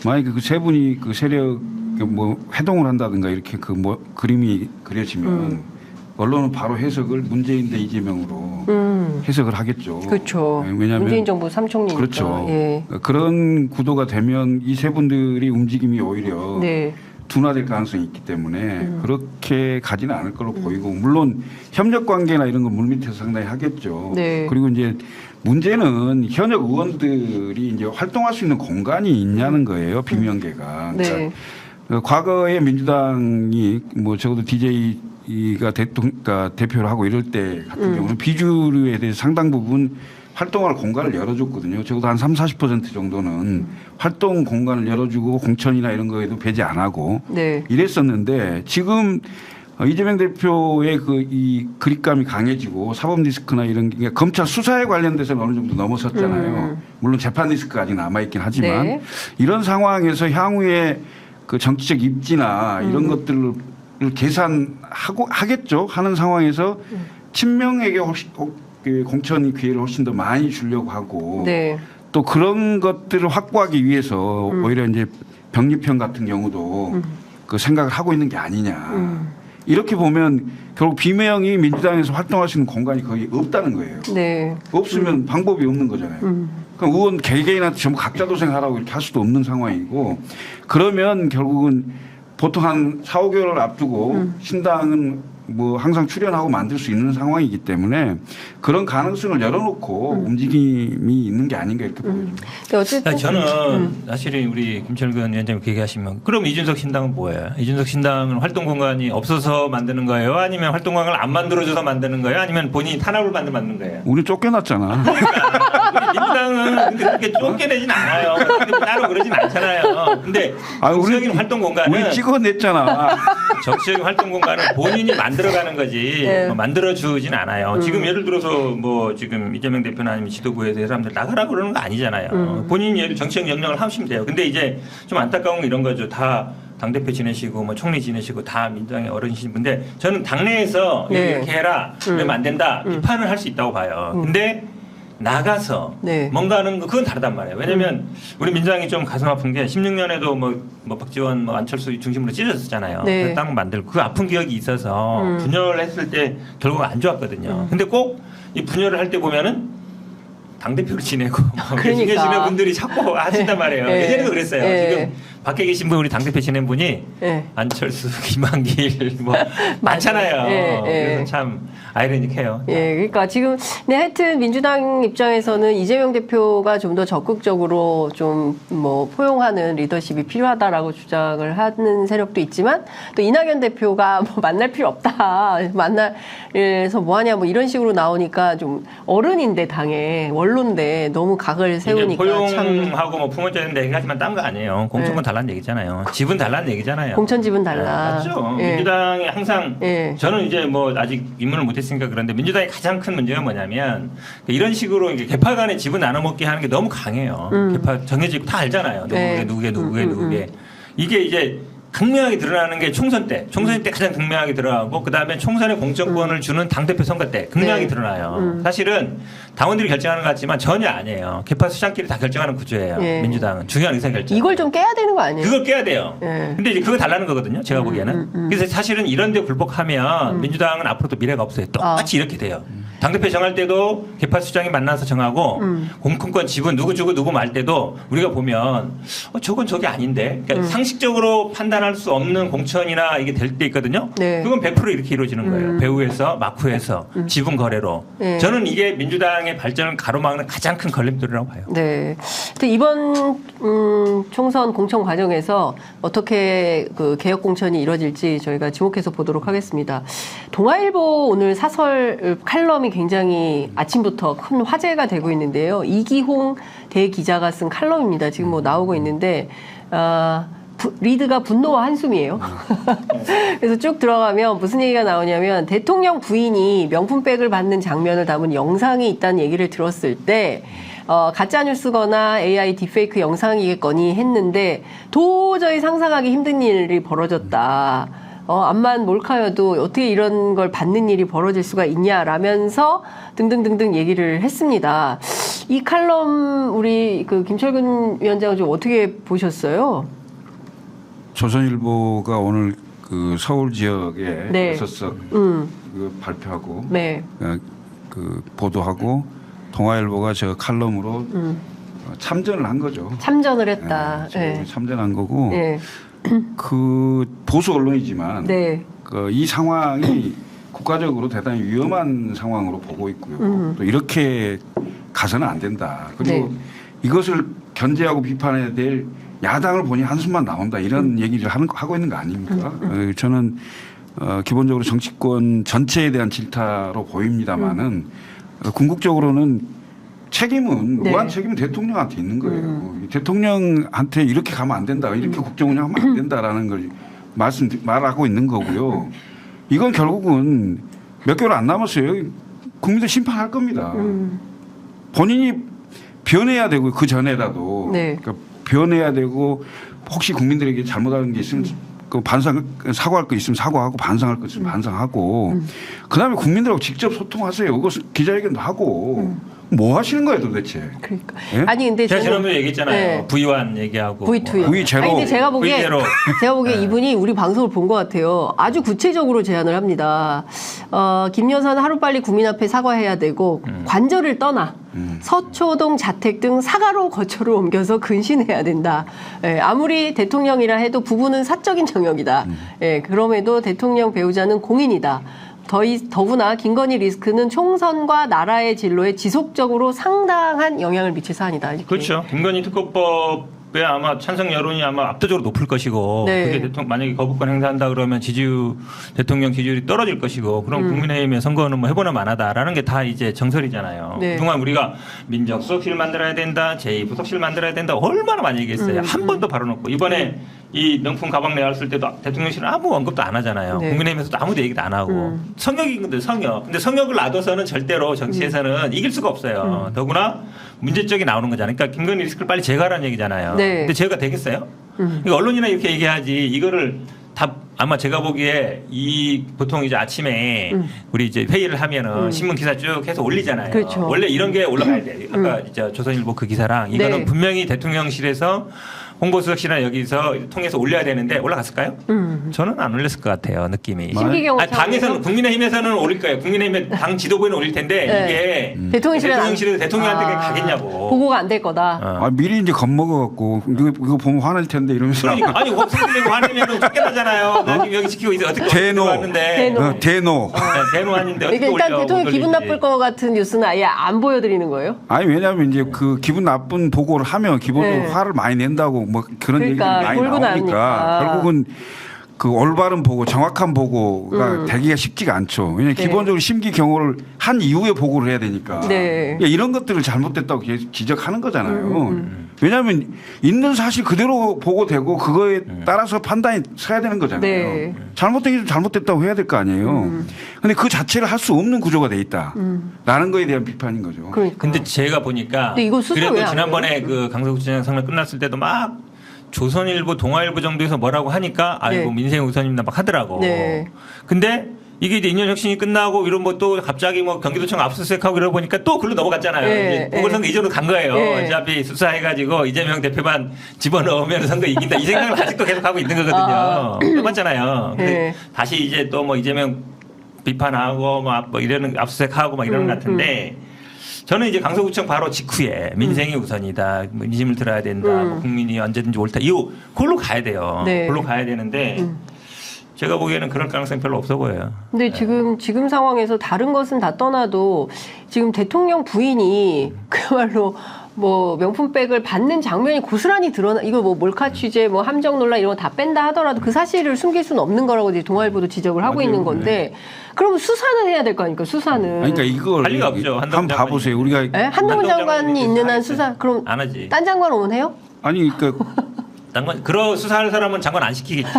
만약에 그 세 분이 그 세력 뭐 회동을 한다든가 이렇게 그 뭐 그림이 그려지면 언론은 바로 해석을 문재인 대 이재명으로 해석을 하겠죠. 그렇죠. 왜냐하면 문재인 정부 3총리니까. 그렇죠. 예. 그런 구도가 되면 이 세 분들이 움직임이 오히려 네. 둔화될 가능성이 있기 때문에 그렇게 가지는 않을 걸로 보이고 물론 협력 관계나 이런 건 물밑에서 상당히 하겠죠. 네. 그리고 이제 문제는 현역 의원들이 이제 활동할 수 있는 공간이 있냐는 거예요. 비명계가. 네. 그러니까 과거에 민주당이 뭐 적어도 DJ가 그러니까 대표를 하고 이럴 때 같은 경우는 비주류에 대해서 상당 부분 활동할 공간을 열어줬거든요. 적어도 한 30-40% 정도는 활동 공간을 열어주고 공천이나 이런 거에도 배제 안 하고 네. 이랬었는데 지금 이재명 대표의 이 그립감이 강해지고 사법 리스크나 이런 게 검찰 수사에 관련돼서는 어느 정도 넘어섰잖아요. 물론 재판 리스크가 아직 남아있긴 하지만 네. 이런 상황에서 향후에 그 정치적 입지나 이런 것들을 하겠죠. 하는 상황에서 친명에게 훨씬 공천 기회를 훨씬 더 많이 주려고 하고 네. 또 그런 것들을 확보하기 위해서 오히려 이제 병리편 같은 경우도 그 생각을 하고 있는 게 아니냐. 이렇게 보면 결국 비명이 민주당에서 활동할 수 있는 공간이 거의 없다는 거예요. 네. 없으면 방법이 없는 거잖아요. 그럼 의원 개개인한테 전부 각자 도생하라고 이렇게 할 수도 없는 상황이고 그러면 결국은 보통 한 4-5개월을 앞두고 신당은 뭐 항상 출연하고 만들 수 있는 상황이기 때문에 그런 가능성을 열어놓고 움직임이 있는 게 아닌가 이렇게 보여집니다. 어쨌든 저는 사실은 우리 김철근 위원장님 얘기하시면 그럼 이준석 신당은 뭐예요? 이준석 신당은 활동 공간이 없어서 만드는 거예요? 아니면 활동 공간을 안 만들어줘서 만드는 거예요? 아니면 본인이 탄압을 만드는 거예요? 우리 쫓겨났잖아. 우리 민주당은 근데 그렇게 쫓겨내진 않아요. 근데 따로 그러진 않잖아요. 근데 정치적인 활동 공간은 우리 찍어냈잖아. 정치적인 활동 공간은 본인이 만들어가는 거지 네. 뭐 만들어주진 않아요. 지금 예를 들어서 뭐 지금 이재명 대표나 아니면 지도부에 대해서 사람들 나가라 그러는 거 아니잖아요. 본인이 정치적 역량을 하시면 돼요. 근데 이제 좀 안타까운 건 이런 거죠. 다 당대표 지내시고 뭐 총리 지내시고 다 민주당의 어른이신 분인데 저는 당내에서 네. 이렇게 해라 그러면 안 된다 비판을 할 수 있다고 봐요. 근데 나가서 네. 뭔가 하는 거 그건 다르단 말이에요. 왜냐하면 우리 민주당이 좀 가슴 아픈 게 16년에도 뭐 박지원, 뭐 안철수 중심으로 찢어졌잖아요. 네. 그래서 땅 만들고 그 아픈 기억이 있어서 분열을 했을 때 결국 안 좋았거든요. 근데 꼭 이 분열을 할 때 보면은 당대표를 지내고 그러니까. 지내시는 분들이 자꾸 하신단 말이에요. 네. 예전에도 그랬어요. 네. 지금 밖에 계신 분 우리 당대표 지낸 분이 네. 안철수, 김한길 뭐 많잖아요. 네. 그래서 참 아이러니해요. 예, 그러니까 지금 네, 하여튼 민주당 입장에서는 이재명 대표가 좀 더 적극적으로 좀 뭐 포용하는 리더십이 필요하다라고 주장을 하는 세력도 있지만 또 이낙연 대표가 뭐 만날 필요 없다. 만나서 뭐 하냐 뭐 이런 식으로 나오니까 좀 어른인데 당에 원로인데 너무 각을 세우니까 참 포용하고 뭐 품어줘야 된다 얘기하지만 딴 거 아니에요. 공천권 달라는 얘기잖아요. 집은 달라는 얘기잖아요. 공천집은 달라. 맞죠. 예. 민주당이 항상 예. 저는 이제 뭐 아직 입문을 못했으니까 그런데 민주당의 가장 큰 문제가 뭐냐면 이런 식으로 이게 개파 간의 집은 나눠 먹게 하는 게 너무 강해요. 개파 정해지고 다 알잖아요. 네. 누구게. 이게 이제 극명하게 드러나는 게 총선 때 가장 극명하게 드러나고 그다음에 총선의 공천권을 주는 당대표 선거 때 극명하게 네. 드러나요. 사실은 당원들이 결정하는 것 같지만 전혀 아니에요. 개파 수장끼리 다 결정하는 구조예요. 예. 민주당은 중요한 의사결정. 이걸 좀 깨야 되는 거 아니에요? 그걸 깨야 돼요. 예. 근데 이제 그거 달라는 거거든요. 제가 보기에는. 그래서 사실은 이런 데 굴복하면 민주당은 앞으로도 미래가 없어요. 똑같이 이렇게 돼요. 당대표 정할 때도 개파 수장이 만나서 정하고 공천권 지분 누구 주고 누구 말 때도 우리가 보면 저건 저게 아닌데 그러니까 상식적으로 판단할 수 없는 공천이나 이게 될 때 있거든요. 네. 그건 100% 이렇게 이루어지는 거예요. 배후에서 마쿠에서 지분 거래로. 네. 저는 이게 민주당의 발전을 가로막는 가장 큰 걸림돌이라고 봐요. 네. 근데 이번 총선 공천 과정에서 어떻게 그 개혁 공천이 이루어질지 저희가 지목해서 보도록 하겠습니다. 동아일보 오늘 사설 칼럼이 굉장히 아침부터 큰 화제가 되고 있는데요. 이기홍 대기자가 쓴 칼럼입니다. 지금 뭐 나오고 있는데 리드가 분노와 한숨이에요. 그래서 쭉 들어가면 무슨 얘기가 나오냐면 대통령 부인이 명품백을 받는 장면을 담은 영상이 있다는 얘기를 들었을 때 가짜뉴스거나 AI 딥페이크 영상이겠거니 했는데 도저히 상상하기 힘든 일이 벌어졌다. 암만 몰카여도 어떻게 이런 걸 받는 일이 벌어질 수가 있냐라면서 등등등등 얘기를 했습니다. 이 칼럼 우리 그 김철근 위원장은 좀 어떻게 보셨어요? 조선일보가 오늘 그 서울 지역에 네. 6석 그 발표하고 네. 그 보도하고 동아일보가 저 칼럼으로 참전을 한 거죠. 참전을 했다. 네, 참전한 거고 네. 그 보수 언론이지만 네. 이 상황이 국가적으로 대단히 위험한 상황으로 보고 있고요. 또 이렇게 가서는 안 된다. 그리고 네. 이것을 견제하고 비판해야 될 야당을 보니 한숨만 나온다. 이런 얘기를 하고 있는 거 아닙니까? 저는 기본적으로 정치권 전체에 대한 질타로 보입니다만은 궁극적으로는 책임은 네. 무한 책임은 대통령한테 있는 거예요. 대통령한테 이렇게 가면 안 된다. 이렇게 국정 운영하면 안 된다라는 걸 말하고 있는 거고요. 이건 결국은 몇 개월 안 남았어요. 국민들 심판할 겁니다. 본인이 변해야 되고 그 전에라도 네. 그러니까 변해야 되고 혹시 국민들에게 잘못하는 게 있으면 그 사과할 거 있으면 사과하고 반성할 거 있으면 반성하고 그다음에 국민들하고 직접 소통하세요. 그거 기자회견도 하고 뭐 하시는 거예요 도대체? 그러니까. 예? 아니 근데 제가 저는- 지난번에 얘기했잖아요. 네. V1 얘기하고 V2요. V0. 아니 근데 제가 보기에 V0. 이분이 우리 방송을 본 것 같아요. 아주 구체적으로 제안을 합니다. 김여사는 하루빨리 국민 앞에 사과해야 되고 관저를 떠나 서초동 자택 등 사가로 거처를 옮겨서 근신해야 된다. 예, 아무리 대통령이라 해도 부부는 사적인 영역이다. 예, 그럼에도 대통령 배우자는 공인이다. 더구나 김건희 리스크는 총선과 나라의 진로에 지속적으로 상당한 영향을 미칠 사안이다. 이렇게. 그렇죠. 김건희 특검법에 아마 찬성 여론이 아마 압도적으로 높을 것이고 네. 그게 만약에 거부권 행사한다 그러면 대통령 지지율이 떨어질 것이고 그럼 국민의힘의 선거는 뭐 해보나 마나다라는 게 다 이제 정설이잖아요. 네. 그동안 우리가 민정수석실 만들어야 된다, 제2부속실 만들어야 된다 얼마나 많이 얘기했어요. 한 번도 발언 없고 이번에 이 명품 가방 내왔을 때도 대통령실은 아무 언급도 안 하잖아요. 네. 국민의힘에서도 아무도 얘기도 안 하고 성역인 건데 성역. 근데 성역을 놔둬서는 절대로 정치에서는 이길 수가 없어요. 더구나 문제적이 나오는 거잖아요. 그러니까 김건희 리스크를 빨리 제거하라는 얘기잖아요. 네. 근데 제가 되겠어요? 그러니까 언론이나 이렇게 얘기하지 이거를 다 아마 제가 보기에 보통 이제 아침에 우리 이제 회의를 하면은 신문 기사 쭉 해서 올리잖아요. 그렇죠. 원래 이런 게 올라가야 돼. 아까 이제 조선일보 그 기사랑 이거는 네. 분명히 대통령실에서 홍보수석실이나 여기서 통해서 올려야 되는데 올라갔을까요? 저는 안 올렸을 것 같아요. 느낌이. 신기경 당에서는 국민의힘에서는 올릴 거예요. 국민의힘의 당 지도부에는 올릴 텐데 네. 이게 대통령실에서 대통령한테 가겠냐고. 보고가 안 될 거다. 아, 미리 이제 겁먹어갖고 이거 보면 화낼 텐데 이러면서 그러니까 아니 원수들이 화내면 쫓겨나잖아요. 나 지금 여기 지키고 있어 어떻게 대노. 왔는데 대노. 대노 아닌데 어떻게 그러니까 일단 올려? 대통령 못 기분 올리지. 나쁠 것 같은 뉴스는 아예 안 보여드리는 거예요? 아니 왜냐하면 이제 그 기분 나쁜 보고를 하면 기본적으로 네. 화를 많이 낸다고 뭐 그런 그러니까, 얘기가 많이 몰고 나오니까 나오니까. 결국은 그 올바른 보고 정확한 보고가 되기가 쉽지가 않죠. 왜냐하면 네. 기본적으로 심기 경호를 한 이후에 보고를 해야 되니까 네. 이런 것들을 잘못됐다고 계속 지적하는 거잖아요. 왜냐하면 있는 사실 그대로 보고되고 그거에 따라서 판단이 서야 되는 거잖아요. 네. 잘못된 게 잘못됐다고 해야 될 거 아니에요. 근데 그 자체를 할 수 없는 구조가 돼 있다라는 거에 대한 비판인 거죠. 그러니까. 근데 제가 보니까 근데 이거 수사 왜안 그래도 해요? 지난번에 그 강서구치장 선거 끝났을 때도 막 조선일보, 동아일보 정도에서 뭐라고 하니까 아이고 네. 민생 우선입니다 막 하더라고. 네. 근데 이게 이제 인연혁신이 끝나고 이런 뭐 또 갑자기 뭐 경기도청 압수수색하고 이러다 보니까 또 글로 넘어갔잖아요. 네. 이제 보궐선거 이전으로 간 거예요. 네. 어차피 수사해가지고 이재명 대표만 집어넣으면 선거 이긴다 이 생각을 아직도 계속 하고 있는 거거든요. 똑같잖아요. 근데 네. 다시 이제 또 뭐 이재명 비판하고 뭐 이러는 압수수색하고 막 이러는 것 같은데 저는 이제 강서구청 바로 직후에 민생이 우선이다. 뭐 민심을 들어야 된다. 뭐 국민이 언제든지 옳다. 이거 그걸로 가야 돼요. 네. 그걸로 가야 되는데 제가 보기에는 그럴 가능성이 별로 없어 보여요. 근데 지금 상황에서 다른 것은 다 떠나도 지금 대통령 부인이 그야말로 뭐 명품백을 받는 장면이 고스란히 드러나 이거 뭐 몰카 취재 뭐 함정 논란 이런 거 다 뺀다 하더라도 그 사실을 숨길 수는 없는 거라고 이제 동아일보도 지적을 하고 맞아요. 있는 건데 그러면 수사는 해야 될 거 아닙니까 수사는 아니, 그러니까 이걸 할 리가 없죠. 한번 봐보세요. 우리가 예? 한동훈 장관이 있는 한 하지. 수사 그럼 안 하지. 딴 장관 오면 해요? 아니 그러니까 장관 그런 수사할 사람은 장관 안 시키겠지.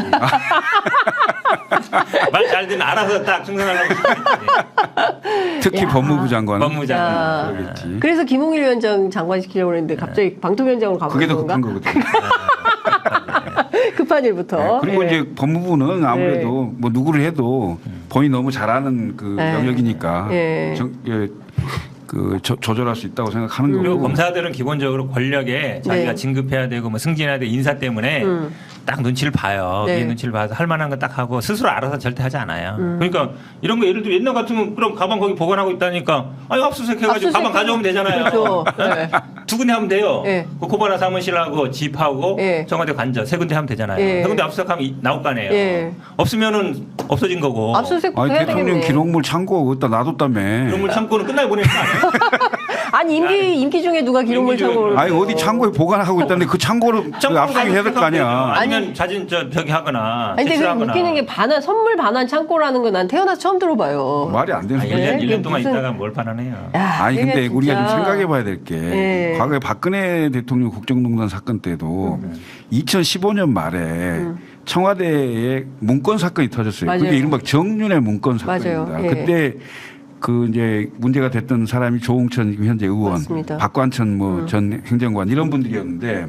말 잘 듣는 알아서 딱 충성하려고 시키겠지. 특히 법무부 장관은 법무부 장관. 그러겠지. 그래서 김홍일 위원장 장관 시키려고 했는데 갑자기 방통위원장으로 가버린 그게 더 건가? 급한 거거든요. 급한 일부터. 네, 그리고 예. 이제 법무부는 아무래도 뭐 누구를 해도 본인이 너무 잘하는 그 네. 영역이니까 예. 조절할 수 있다고 생각하는 그리고 거고. 검사들은 기본적으로 권력에 자기가 네. 진급해야 되고 뭐 승진해야 되고 인사 때문에 딱 눈치를 봐요. 네. 위에 눈치를 봐서 할 만한 거 딱 하고 스스로 알아서 절대 하지 않아요. 그러니까 이런 거 예를 들어 옛날 같으면 그럼 가방 거기 보관하고 있다니까 아니 압수수색 해가지고 가방 가져오면 되잖아요. 그렇죠. 네. 두 군데 하면 돼요. 네. 그 고바나 사무실하고 집하고 네. 청와대 관저 세 군데 하면 되잖아요. 네. 세 군데 압수수색하면 나올 거 아니에요. 네. 없으면은 없어진 거고. 압수수색부터 아니 해야 대통령 되겠네. 기록물 창고 어디다 놔뒀다며. 기록물 창고는 끝나고 보내는 거 아니에요? 아니 임기 중에 누가 기록물 임기 중에 창고를 아니 어디 창고에 보관하고 있다는데 그 창고를 압수수색 해야 될 거 아니야. 아니면 사진 저기 하거나. 아니 근데 그 제출하거나. 웃기는 게 선물 반환 창고라는 건 난 태어나서 처음 들어봐요. 말이 안 되는 아, 거야. 1년, 네? 1년 동안 무슨- 있다가 뭘 반환해요. 야, 아니 그러니까 근데 우리가 좀 진짜. 생각해 봐야 될 게 네. 과거에 박근혜 대통령 국정농단 사건 때도 2015년 말에 청와대에 문건 사건이 터졌어요. 맞아요. 그게 이른바 정윤의 문건 사건입니다. 맞아요. 예. 그때 그 이제 문제가 됐던 사람이 조홍천 지금 현재 의원, 맞습니다. 박관천 뭐 전 행정관 이런 분들이었는데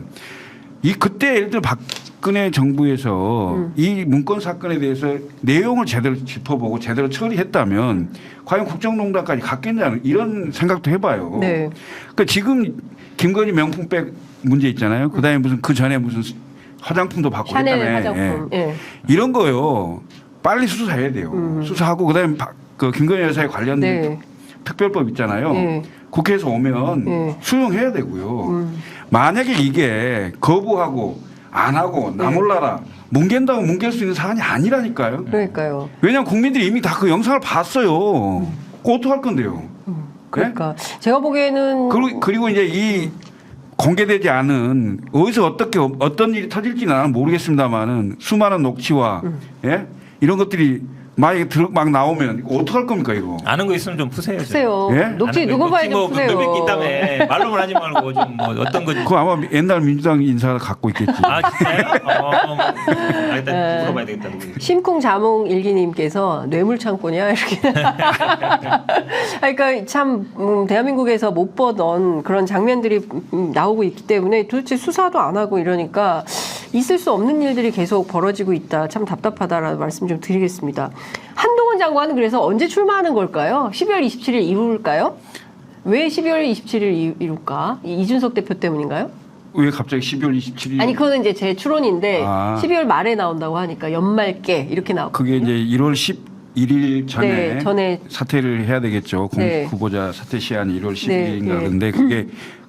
그때 예를 들어 박근혜 정부에서 이 문건 사건에 대해서 내용을 제대로 짚어보고 제대로 처리했다면 과연 국정농단까지 갔겠냐는 이런 생각도 해봐요. 네. 그러니까 지금 김건희 명품백 문제 있잖아요. 그다음에 무슨 그 전에 무슨 화장품도 받고 샤넬 했다며. 화장품. 예. 이런 거요. 빨리 수사해야 돼요. 수사하고 그다음에 그 김건희 여사에 관련 네. 특별법 있잖아요. 네. 국회에서 오면 네. 수용해야 되고요. 만약에 이게 거부하고 안 하고 나 몰라라 뭉갠다고 뭉갤 수 있는 사안이 아니라니까요. 그러니까요. 왜냐하면 국민들이 이미 다 그 영상을 봤어요. 그거 어떡할 건데요. 그러니까 제가 보기에는 그리고 이제 이 공개되지 않은 어디서 어떤 일이 터질지는 나는 모르겠습니다만은 수많은 녹취와 예? 이런 것들이 만약에 막 나오면 이거 어떡할 겁니까 이거? 아는 거 있으면 좀 푸세요. 좀. 푸세요. 예? 녹취 누구 봐야 좀 푸세요. 몇 있다며 말로만 하지 말고 좀 뭐 어떤 거. 그거 아마 옛날 민주당 인사가 갖고 있겠지. 아 진짜요? 네. 일단 물어봐야 되겠다. 누구. 심쿵 자몽 일기님께서 뇌물 창고냐 이렇게. 그러니까 참 대한민국에서 못 보던 그런 장면들이 나오고 있기 때문에 도대체 수사도 안 하고 이러니까 있을 수 없는 일들이 계속 벌어지고 있다. 참 답답하다라는 말씀 좀 드리겠습니다. 한동훈 장관은 그래서 언제 출마하는 걸까요? 12월 27일 이후일까요? 왜 12월 27일 이후일까? 이준석 대표 때문인가요? 왜 갑자기 12월 27일? 아니 그거는 이제 제 추론인데 아. 12월 말에 나온다고 하니까 연말께 이렇게 나오고. 그게 이제 1월 11일 전에, 네, 전에 사퇴를 해야 되겠죠. 네. 후보자 사퇴 시한이 1월 11일인가 네, 네. 그런데 그게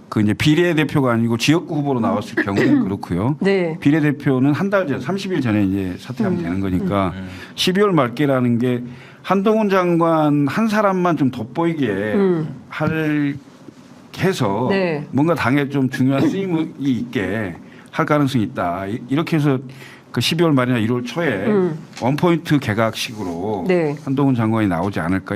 그 이제 비례대표가 아니고 지역구 후보로 나왔을 경우는 그렇고요. 네. 비례대표는 한 달 전, 30일 전에 이제 사퇴하면 되는 거니까 12월 말께라는 게 한동훈 장관 한 사람만 좀 돋보이게 해서 네. 뭔가 당에 좀 중요한 쓰임이 있게 할 가능성이 있다. 이렇게 해서 그 12월 말이나 1월 초에 원포인트 개각식으로 네. 한동훈 장관이 나오지 않을까.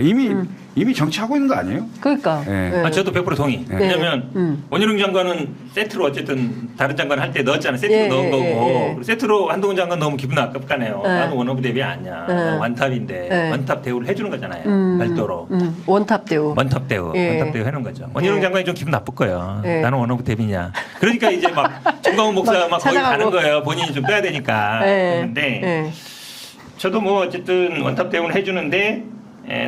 이미 정치하고 있는 거 아니에요? 그러니까. 네. 네. 아, 저도 100% 동의. 네. 왜냐하면 원희룡 장관은 세트로 어쨌든 다른 장관 할 때 넣었잖아요. 세트로 예, 넣은 예, 거고 예. 그리고 세트로 한동훈 장관 너무 기분 아깝다네요. 네. 나는 원어브 대비 아니야. 네. 완탑인데 네. 완탑 대우를 해주는 거잖아요. 별도로. 원탑 대우. 원탑 대우, 예. 원탑 대우 해놓은 거죠. 원희룡 예. 장관이 좀 기분 나쁠 거예요. 예. 나는 원어브 대비냐. 그러니까 이제 막 정광훈 목사 막 거기 찾아가고. 가는 거예요. 본인이 좀 빼야 되니까. 네. 그런데 네. 저도 뭐 어쨌든 원탑 대우는 해주는데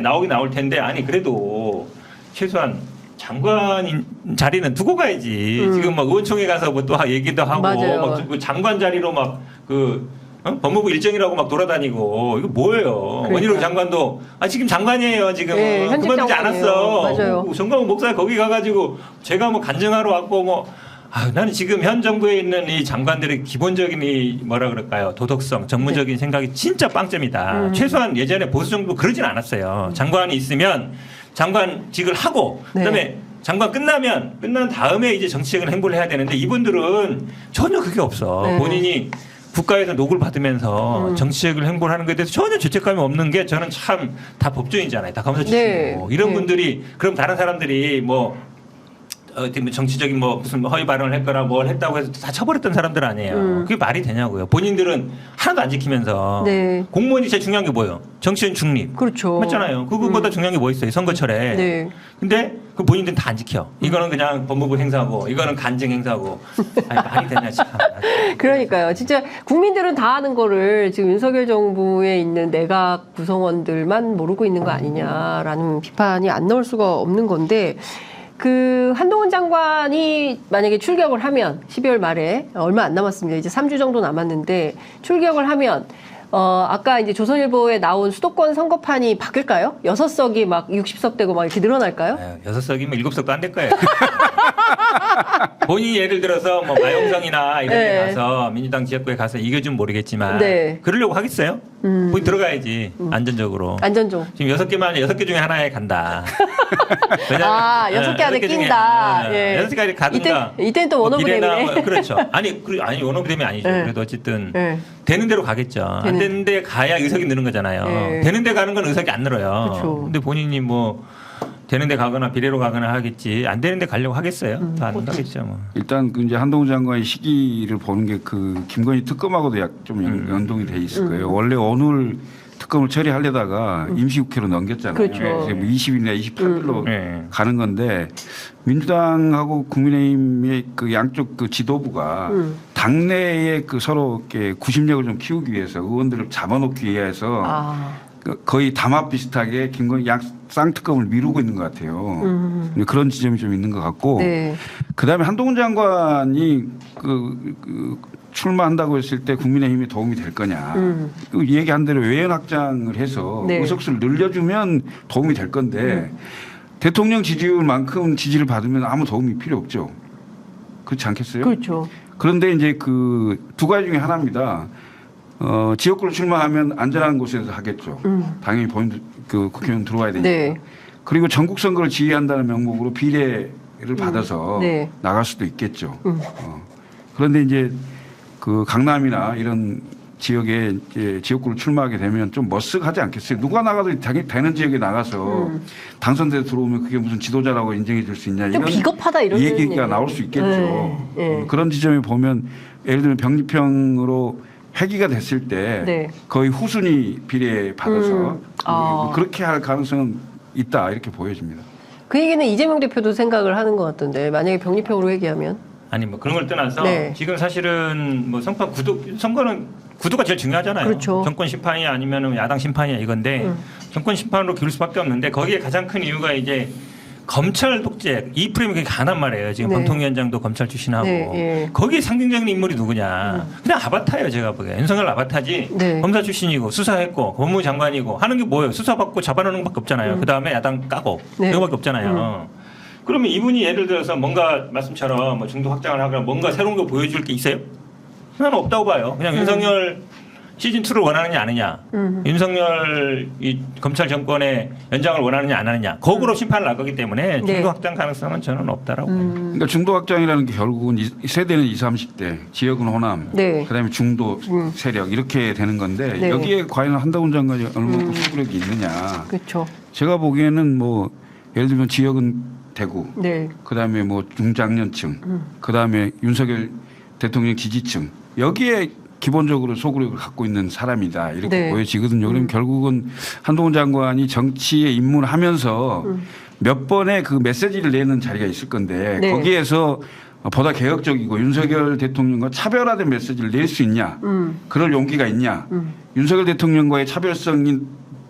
나오긴 나올 텐데 아니 그래도 최소한 장관 자리는 두고 가야지. 지금 막 의원총회 가서 뭐 또 얘기도 하고 맞아요. 막 그 장관 자리로 막 그 법무부 일정이라고 막 돌아다니고 이거 뭐예요? 그러니까. 원희룡 장관도 지금 장관이에요 지금 네, 현직 그만두지 장관이에요. 않았어. 맞아요. 정광훈 목사 거기 가가지고 제가 뭐 간증하러 왔고 뭐. 나는 지금 현 정부에 있는 이 장관들의 기본적인 이 뭐라 그럴까요? 도덕성, 전문적인 생각이 진짜 빵점이다. 최소한 예전에 보수 정부 그러진 않았어요. 장관이 있으면 장관직을 하고 네. 그다음에 장관 끝난 다음에 이제 정치적인 행보를 해야 되는데 이분들은 전혀 그게 없어. 네. 본인이 국가에서 녹을 받으면서 정치적인 행보를 하는 것에 대해서 전혀 죄책감이 없는 게 저는 참 다 법조인잖아요. 다 검사 출신이고 네. 이런 네. 분들이 그럼 다른 사람들이 뭐 정치적인 뭐 무슨 허위 발언을 했거나 뭘 했다고 해서 다 처벌했던 사람들 아니에요. 그게 말이 되냐고요. 본인들은 하나도 안 지키면서 네. 공무원이 제일 중요한 게 뭐예요? 정치인 중립. 그렇죠. 맞잖아요. 그거보다 중요한 게 뭐 있어요? 선거철에. 네. 근데 그 본인들은 다 안 지켜. 이거는 그냥 법무부 행사고, 이거는 간증 행사고. 아니, 말이 되냐, 참. 그러니까요. 진짜 국민들은 다 아는 거를 지금 윤석열 정부에 있는 내각 구성원들만 모르고 있는 거 아니냐라는 비판이 안 나올 수가 없는 건데, 그 한동훈 장관이 만약에 출격을 하면 12월 말에 얼마 안 남았습니다. 이제 3주 정도 남았는데 출격을 하면 아까 이제 조선일보에 나온 수도권 선거판이 바뀔까요? 6석이 막 60석 되고 막 이렇게 늘어날까요? 6석이면 7석도 안 될 거예요. 본인이 예를 들어서 뭐 마용성이나 이런 데 네. 가서 민주당 지역구에 가서 이겨주면 모르겠지만 네. 그러려고 하겠어요? 거기 들어가야지 안전적으로. 안전종. 지금 6개 중에 하나에 간다. 아, 6개 안에 낀다. 예. 6개 안에 가든가. 이때는 또 원오브댐이네. 그렇죠. 아니 원오브댐이 아니죠. 네. 그래도 어쨌든 네. 되는 대로 가겠죠. 안 되는 데 가야 의석이 느는 거잖아요. 네. 되는 데 가는 건 의석이 안 늘어요. 그렇죠. 근데 본인이 뭐 되는 데 가거나 비례로 가거나 하겠지. 안 되는 데 가려고 하겠어요. 다 안 가겠죠. 뭐. 일단 그 이제 한동훈 장관의 시기를 보는 게 그 김건희 특검하고도 좀 연동이 돼 있을 거예요. 원래 오늘 특검을 처리하려다가 임시국회로 넘겼잖아요. 그렇죠. 20일이나 28일로 네. 가는 건데 민주당하고 국민의힘의 그 양쪽 그 지도부가 당내에 그 서로 이렇게 구심력을 좀 키우기 위해서 의원들을 잡아놓기 위해서 아. 거의 담합 비슷하게 김건희 쌍특검을 미루고 있는 것 같아요. 그런 지점이 좀 있는 것 같고 네. 그다음에 한동훈 장관이 출마한다고 했을 때 국민의힘에 도움이 될 거냐. 그 얘기한 대로 외연 확장을 해서 네. 의석수를 늘려주면 도움이 될 건데 대통령 지지율만큼 지지를 받으면 아무 도움이 필요 없죠. 그렇지 않겠어요? 그렇죠. 그런데 이제 그 두 가지 중에 하나입니다. 지역구로 출마하면 안전한 곳에서 하겠죠. 당연히 본인 그 국회의원 들어와야 되니까. 네. 그리고 전국 선거를 지휘한다는 명목으로 비례를 받아서 네. 나갈 수도 있겠죠. 그런데 이제 그 강남이나 이런 지역에 이제 지역구로 출마하게 되면 좀 머쓱하지 않겠어요? 누가 나가도 당연히 되는 지역에 나가서 당선돼서 들어오면 그게 무슨 지도자라고 인정해 줄 수 있냐 좀 이런 비겁하다 이런 얘기가 얘기예요. 나올 수 있겠죠. 네, 네. 그런 지점에 보면 예를 들면 병립형으로 회귀가 됐을 때 네. 거의 후순위 비례 받아서 아. 그렇게 할 가능성은 있다 이렇게 보여집니다. 그 얘기는 이재명 대표도 생각을 하는 것 같던데 만약에 병립형으로 회귀하면 아니 뭐 그런 걸 떠나서 네. 지금 사실은 뭐 선거는 구도가 제일 중요하잖아요. 그렇죠. 정권 심판이 아니면 야당 심판이야 이건데 정권 심판으로 기울 수밖에 없는데 거기에 가장 큰 이유가 이제 검찰 독재 이 프레임이 굉장히 강한 말이에요. 지금 네. 방통위원장도 검찰 출신하고 네, 예. 거기에 상징적인 인물이 누구냐? 그냥 아바타예요. 제가 보기에 윤석열 아바타지. 네. 검사 출신이고 수사했고 법무부 장관이고 하는 게 뭐예요? 수사받고 잡아놓는 것밖에 없잖아요. 그 다음에 야당 까고 네. 이거밖에 없잖아요. 그러면 이분이 예를 들어서 뭔가 말씀처럼 뭐 중도 확장을 하거나 뭔가 새로운 거 보여줄 게 있어요? 하나는 없다고 봐요. 그냥 윤석열 시즌2를 원하느냐 안 하느냐. 윤석열 이 검찰 정권의 연장을 원하느냐 안 하느냐. 거꾸로 심판을 할 거기 때문에 네. 중도 확장 가능성은 저는 없다라고 봐요. 그러니까 중도 확장이라는 게 결국은 세대는 20, 30대, 지역은 호남, 네. 그다음에 중도 세력 이렇게 되는 건데 네. 여기에 과연 한동훈 장관이 얼마나 소구력이 있느냐. 그렇죠. 제가 보기에는 뭐 예를 들면 지역은 대구, 네. 그다음에 뭐 중장년층, 그다음에 윤석열 대통령 지지층 여기에 기본적으로 소구력을 갖고 있는 사람이다 이렇게 네. 보여지거든요. 그럼 결국은 한동훈 장관이 정치에 입문하면서 몇 번의 그 메시지를 내는 자리가 있을 건데 네. 거기에서 보다 개혁적이고 윤석열 대통령과 차별화된 메시지를 낼 수 있냐, 그럴 용기가 있냐, 윤석열 대통령과의 차별성이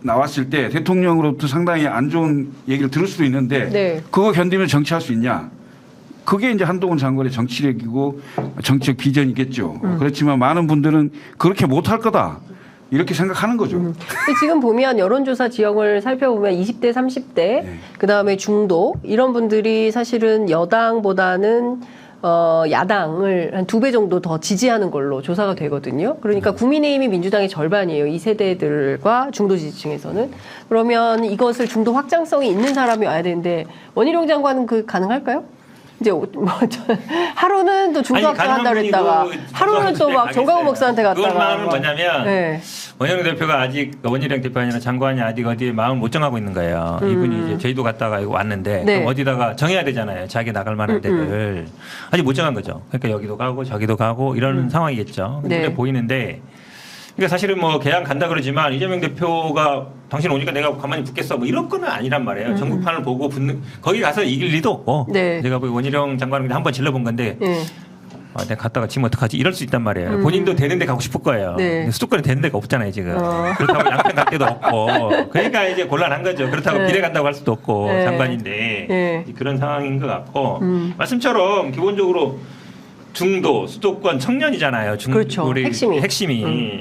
나왔을 때 대통령으로부터 상당히 안 좋은 얘기를 들을 수도 있는데 네. 그거 견디면 정치할 수 있냐. 그게 이제 한동훈 장관의 정치력이고 정치적 비전이겠죠. 그렇지만 많은 분들은 그렇게 못할 거다. 이렇게 생각하는 거죠. 근데 지금 보면 여론조사 지형을 살펴보면 20대, 30대, 네. 그다음에 중도 이런 분들이 사실은 여당보다는 야당을 한 2배 정도 더 지지하는 걸로 조사가 되거든요. 그러니까 국민의힘이 민주당의 절반이에요. 이 세대들과 중도 지지층에서는. 그러면 이것을 중도 확장성이 있는 사람이 와야 되는데 원희룡 장관은 그 가능할까요? 이제 하루는 또 중도학장 한다 그랬다가 하루는 또 막 정광훈 목사한테 갔다가. 그것만은 뭐냐면 네. 원희룡 대표가 아직 원희룡 대표 아니라 장관이 아직 어디에 마음을 못 정하고 있는 거예요. 이분이 이제 제주도 갔다가 이거 왔는데 네. 그럼 어디다가 정해야 되잖아요. 자기 나갈 만한 데를 아직 못 정한 거죠. 그러니까 여기도 가고 저기도 가고 이런 상황이겠죠. 네. 근데 보이는데. 그러니까 사실은 뭐 개항 간다 그러지만 이재명 대표가 당신 오니까 내가 가만히 붙겠어 뭐 이런 건 아니란 말이에요. 전국판을 보고 붙는 거기 가서 이길 리도 없고 네. 내가 보기 원희룡 장관한테 한번 질러본 건데 네. 아, 내가 갔다가 지금 어떡하지 이럴 수 있단 말이에요. 본인도 되는 데 가고 싶을 거예요. 네. 근데 수도권에 되는 데가 없잖아요 지금. 그렇다고 양평 갈 데도 없고 그러니까 이제 곤란한 거죠. 그렇다고 네. 비례 간다고 할 수도 없고 네. 장관인데 네. 그런 상황인 것 같고 말씀처럼 기본적으로 중도, 수도권, 청년이잖아요. 그렇죠. 우리 핵심이.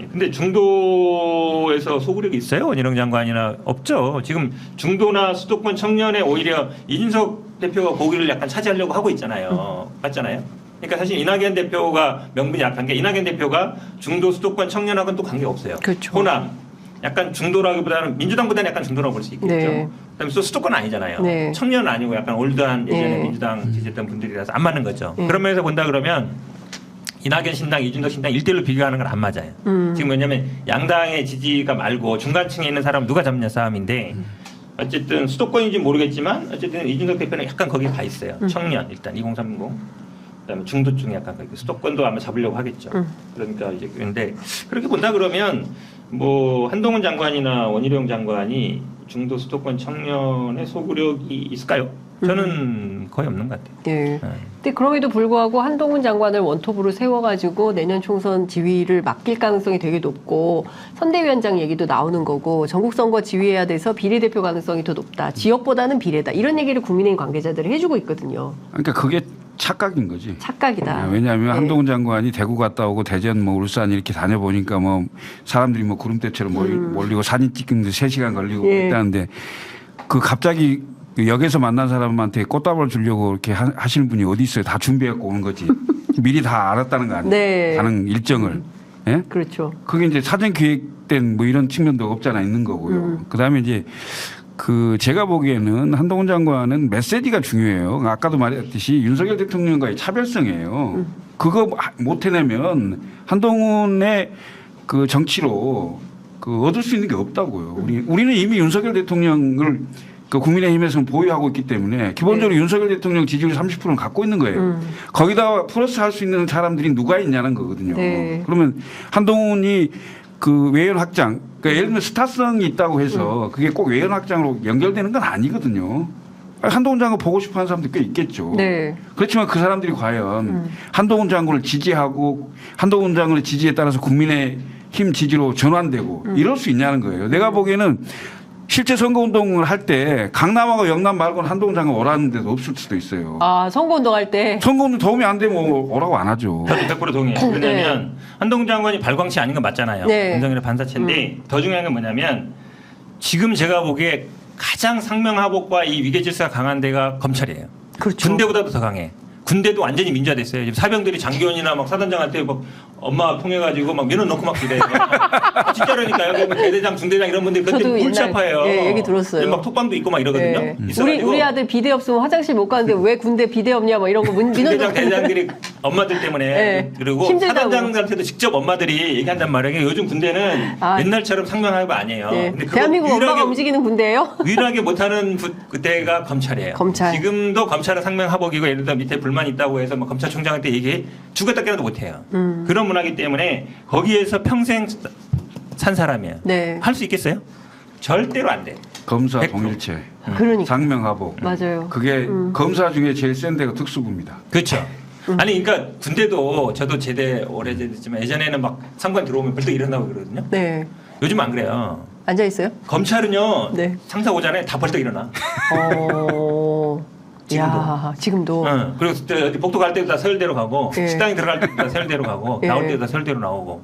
근데 중도에서 소구력이 있어요? 원희룡 장관이나 없죠. 지금 중도나 수도권 청년에 오히려 이준석 대표가 고기를 약간 차지하려고 하고 있잖아요. 맞잖아요. 그러니까 사실 이낙연 대표가 명분이 약한 게 이낙연 대표가 중도, 수도권 청년하고는 또 관계가 없어요. 그렇죠. 호남. 약간 중도라기보다는 민주당보다는 약간 중도라고 볼 수 있겠죠. 네. 그다음에 또 수도권 아니잖아요. 네. 청년은 아니고 약간 올드한 예전에 네. 민주당 지지했던 분들이라서 안 맞는 거죠. 네. 그런 면에서 본다 그러면 이낙연 신당, 이준석 신당 1대1로 비교하는 건 안 맞아요. 지금 왜냐하면 양당의 지지가 말고 중간층에 있는 사람 누가 잡냐 싸움인데 어쨌든 수도권인지 모르겠지만 어쨌든 이준석 대표는 약간 거기 가 있어요. 청년 일단 2030. 그다음에 중도 쪽에 약간 수도권도 아마 잡으려고 하겠죠. 그러니까 이제 그런데 그렇게 본다 그러면 뭐 한동훈 장관이나 원희룡 장관이 중도 수도권 청년의 소구력이 있을까요? 저는 거의 없는 것 같아요. 네. 네. 근데 그럼에도 불구하고 한동훈 장관을 원톱으로 세워가지고 내년 총선 지휘를 맡길 가능성이 되게 높고 선대위원장 얘기도 나오는 거고 전국 선거 지휘해야 돼서 비례대표 가능성이 더 높다. 지역보다는 비례다. 이런 얘기를 국민의힘 관계자들이 해주고 있거든요. 그러니까 그게 착각인 거지. 착각이다. 왜냐하면 네. 한동훈 장관이 대구 갔다 오고 대전 뭐 울산 이렇게 다녀보니까 뭐 사람들이 뭐 구름대처럼 몰리고 사진 찍는데 3시간 걸리고 예. 있다는데 그 갑자기 역에서 만난 사람한테 꽃다발 주려고 이렇게 하시는 분이 어디 있어요? 다 준비해갖고 오는 거지. 미리 다 알았다는 거 아니에요? 네. 가는 일정을. 예? 그렇죠. 그게 이제 사전 기획된 뭐 이런 측면도 없잖아 있는 거고요. 그다음에 이제 그 제가 보기에는 한동훈 장관은 메시지가 중요해요. 아까도 말했듯이 윤석열 대통령과의 차별성이에요. 그거 못 해내면 한동훈의 그 정치로 그 얻을 수 있는 게 없다고요. 우리는 이미 윤석열 대통령을 그 국민의힘에서는 보유하고 있기 때문에 기본적으로 윤석열 대통령 지지율 30%는 갖고 있는 거예요. 거기다 플러스 할 수 있는 사람들이 누가 있냐는 거거든요. 네. 그러면 한동훈이 그 외연 확장, 그러니까 예를 들면 스타성이 있다고 해서 그게 꼭 외연 확장으로 연결되는 건 아니거든요. 한동훈 장관 보고 싶어 하는 사람들 꽤 있겠죠. 네. 그렇지만 그 사람들이 과연 한동훈 장관을 지지하고 한동훈 장관의 지지에 따라서 국민의힘 지지로 전환되고 이럴 수 있냐는 거예요. 내가 보기에는 실제 선거운동을 할 때 강남하고 영남 말고는 한동훈 장관 오라는 데도 없을 수도 있어요. 아, 선거운동 할 때. 선거운동 도움이 안 되면 오라고 안 하죠. 저도 100% 동의해요. 왜냐하면 한동훈 장관이 발광치 아닌 건 맞잖아요. 네. 윤석열의 반사체인데 더 중요한 건 뭐냐면 지금 제가 보기에 가장 상명하복과 이 위계질서가 강한 데가 검찰이에요. 그렇죠. 군대보다도 더 강해. 군대도 완전히 민주화됐어요. 지금 사병들이 장교원이나 막 사단장한테 막 엄마 통해가지고 막 밀어넣고 막 그래요. 진짜로니까요. 뭐 대대장, 중대장 이런 분들이 그때 저도 골치 옛날, 아파요. 예, 얘기 들었어요. 막 톡방도 있고 막 이러거든요. 네. 있어가지고 우리 아들 비대 없으면 화장실 못 가는데 왜 군대 비대 없냐 뭐 이런 거 중대장, 대장들이 엄마들 때문에 네. 그리고 힘들다고. 사단장들한테도 직접 엄마들이 얘기한단 말이에요. 요즘 군대는 아. 옛날처럼 상명하고 아니에요. 네. 근데 그거 대한민국 엄마가 움직이는 군대예요? 유일하게 못하는 그때가 검찰이에요. 검찰. 지금도 검찰은 상명하복이고 예를 들어 밑에 불만 있다고 해서 뭐 검찰총장한테 얘기해 죽었다 깨어도 못해요. 그런 문화이기 때문에 거기에서 평생 산 사람이에요. 네. 할 수 있겠어요? 절대로 안 돼. 검사 100%. 동일체, 그러니까. 상명하복. 맞아요. 그게 검사 중에 제일 센 데가 특수부입니다. 그렇죠. 아니 그러니까 군대도 저도 제대 오래됐지만 예전에는 막 상관 들어오면 벌떡 일어나고 그러거든요. 네. 요즘 안 그래요. 앉아 있어요? 검찰은요. 네. 상사 오잖아요. 다 벌떡 일어나. 지금도. 야, 지금도. 응. 그리고 그때 어디 복도 갈 때도 다 서울대로 가고 예. 식당에 들어갈 때도 다 서울대로 가고 예. 나올 때도 다 서울대로 나오고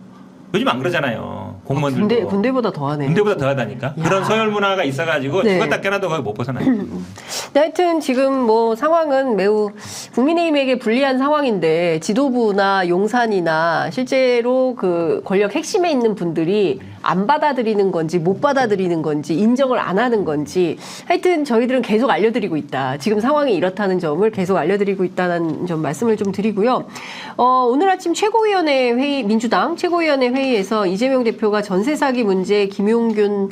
요즘 안 그러잖아요. 공무원들도. 군대보다 더하네. 군대보다 더하다니까. 야. 그런 서열 문화가 있어가지고 네. 죽었다 깨나도 거기 못 벗어나요. 근데 하여튼 지금 뭐 상황은 매우 국민의힘에게 불리한 상황인데 지도부나 용산이나 실제로 그 권력 핵심에 있는 분들이 안 받아들이는 건지 못 받아들이는 건지 인정을 안 하는 건지 하여튼 저희들은 계속 알려드리고 있다. 지금 상황이 이렇다는 점을 계속 알려드리고 있다는 점 말씀을 좀 드리고요. 오늘 아침 최고위원회 회의, 민주당 최고위원회 회의에서 이재명 대표가 전세 사기 문제, 김용균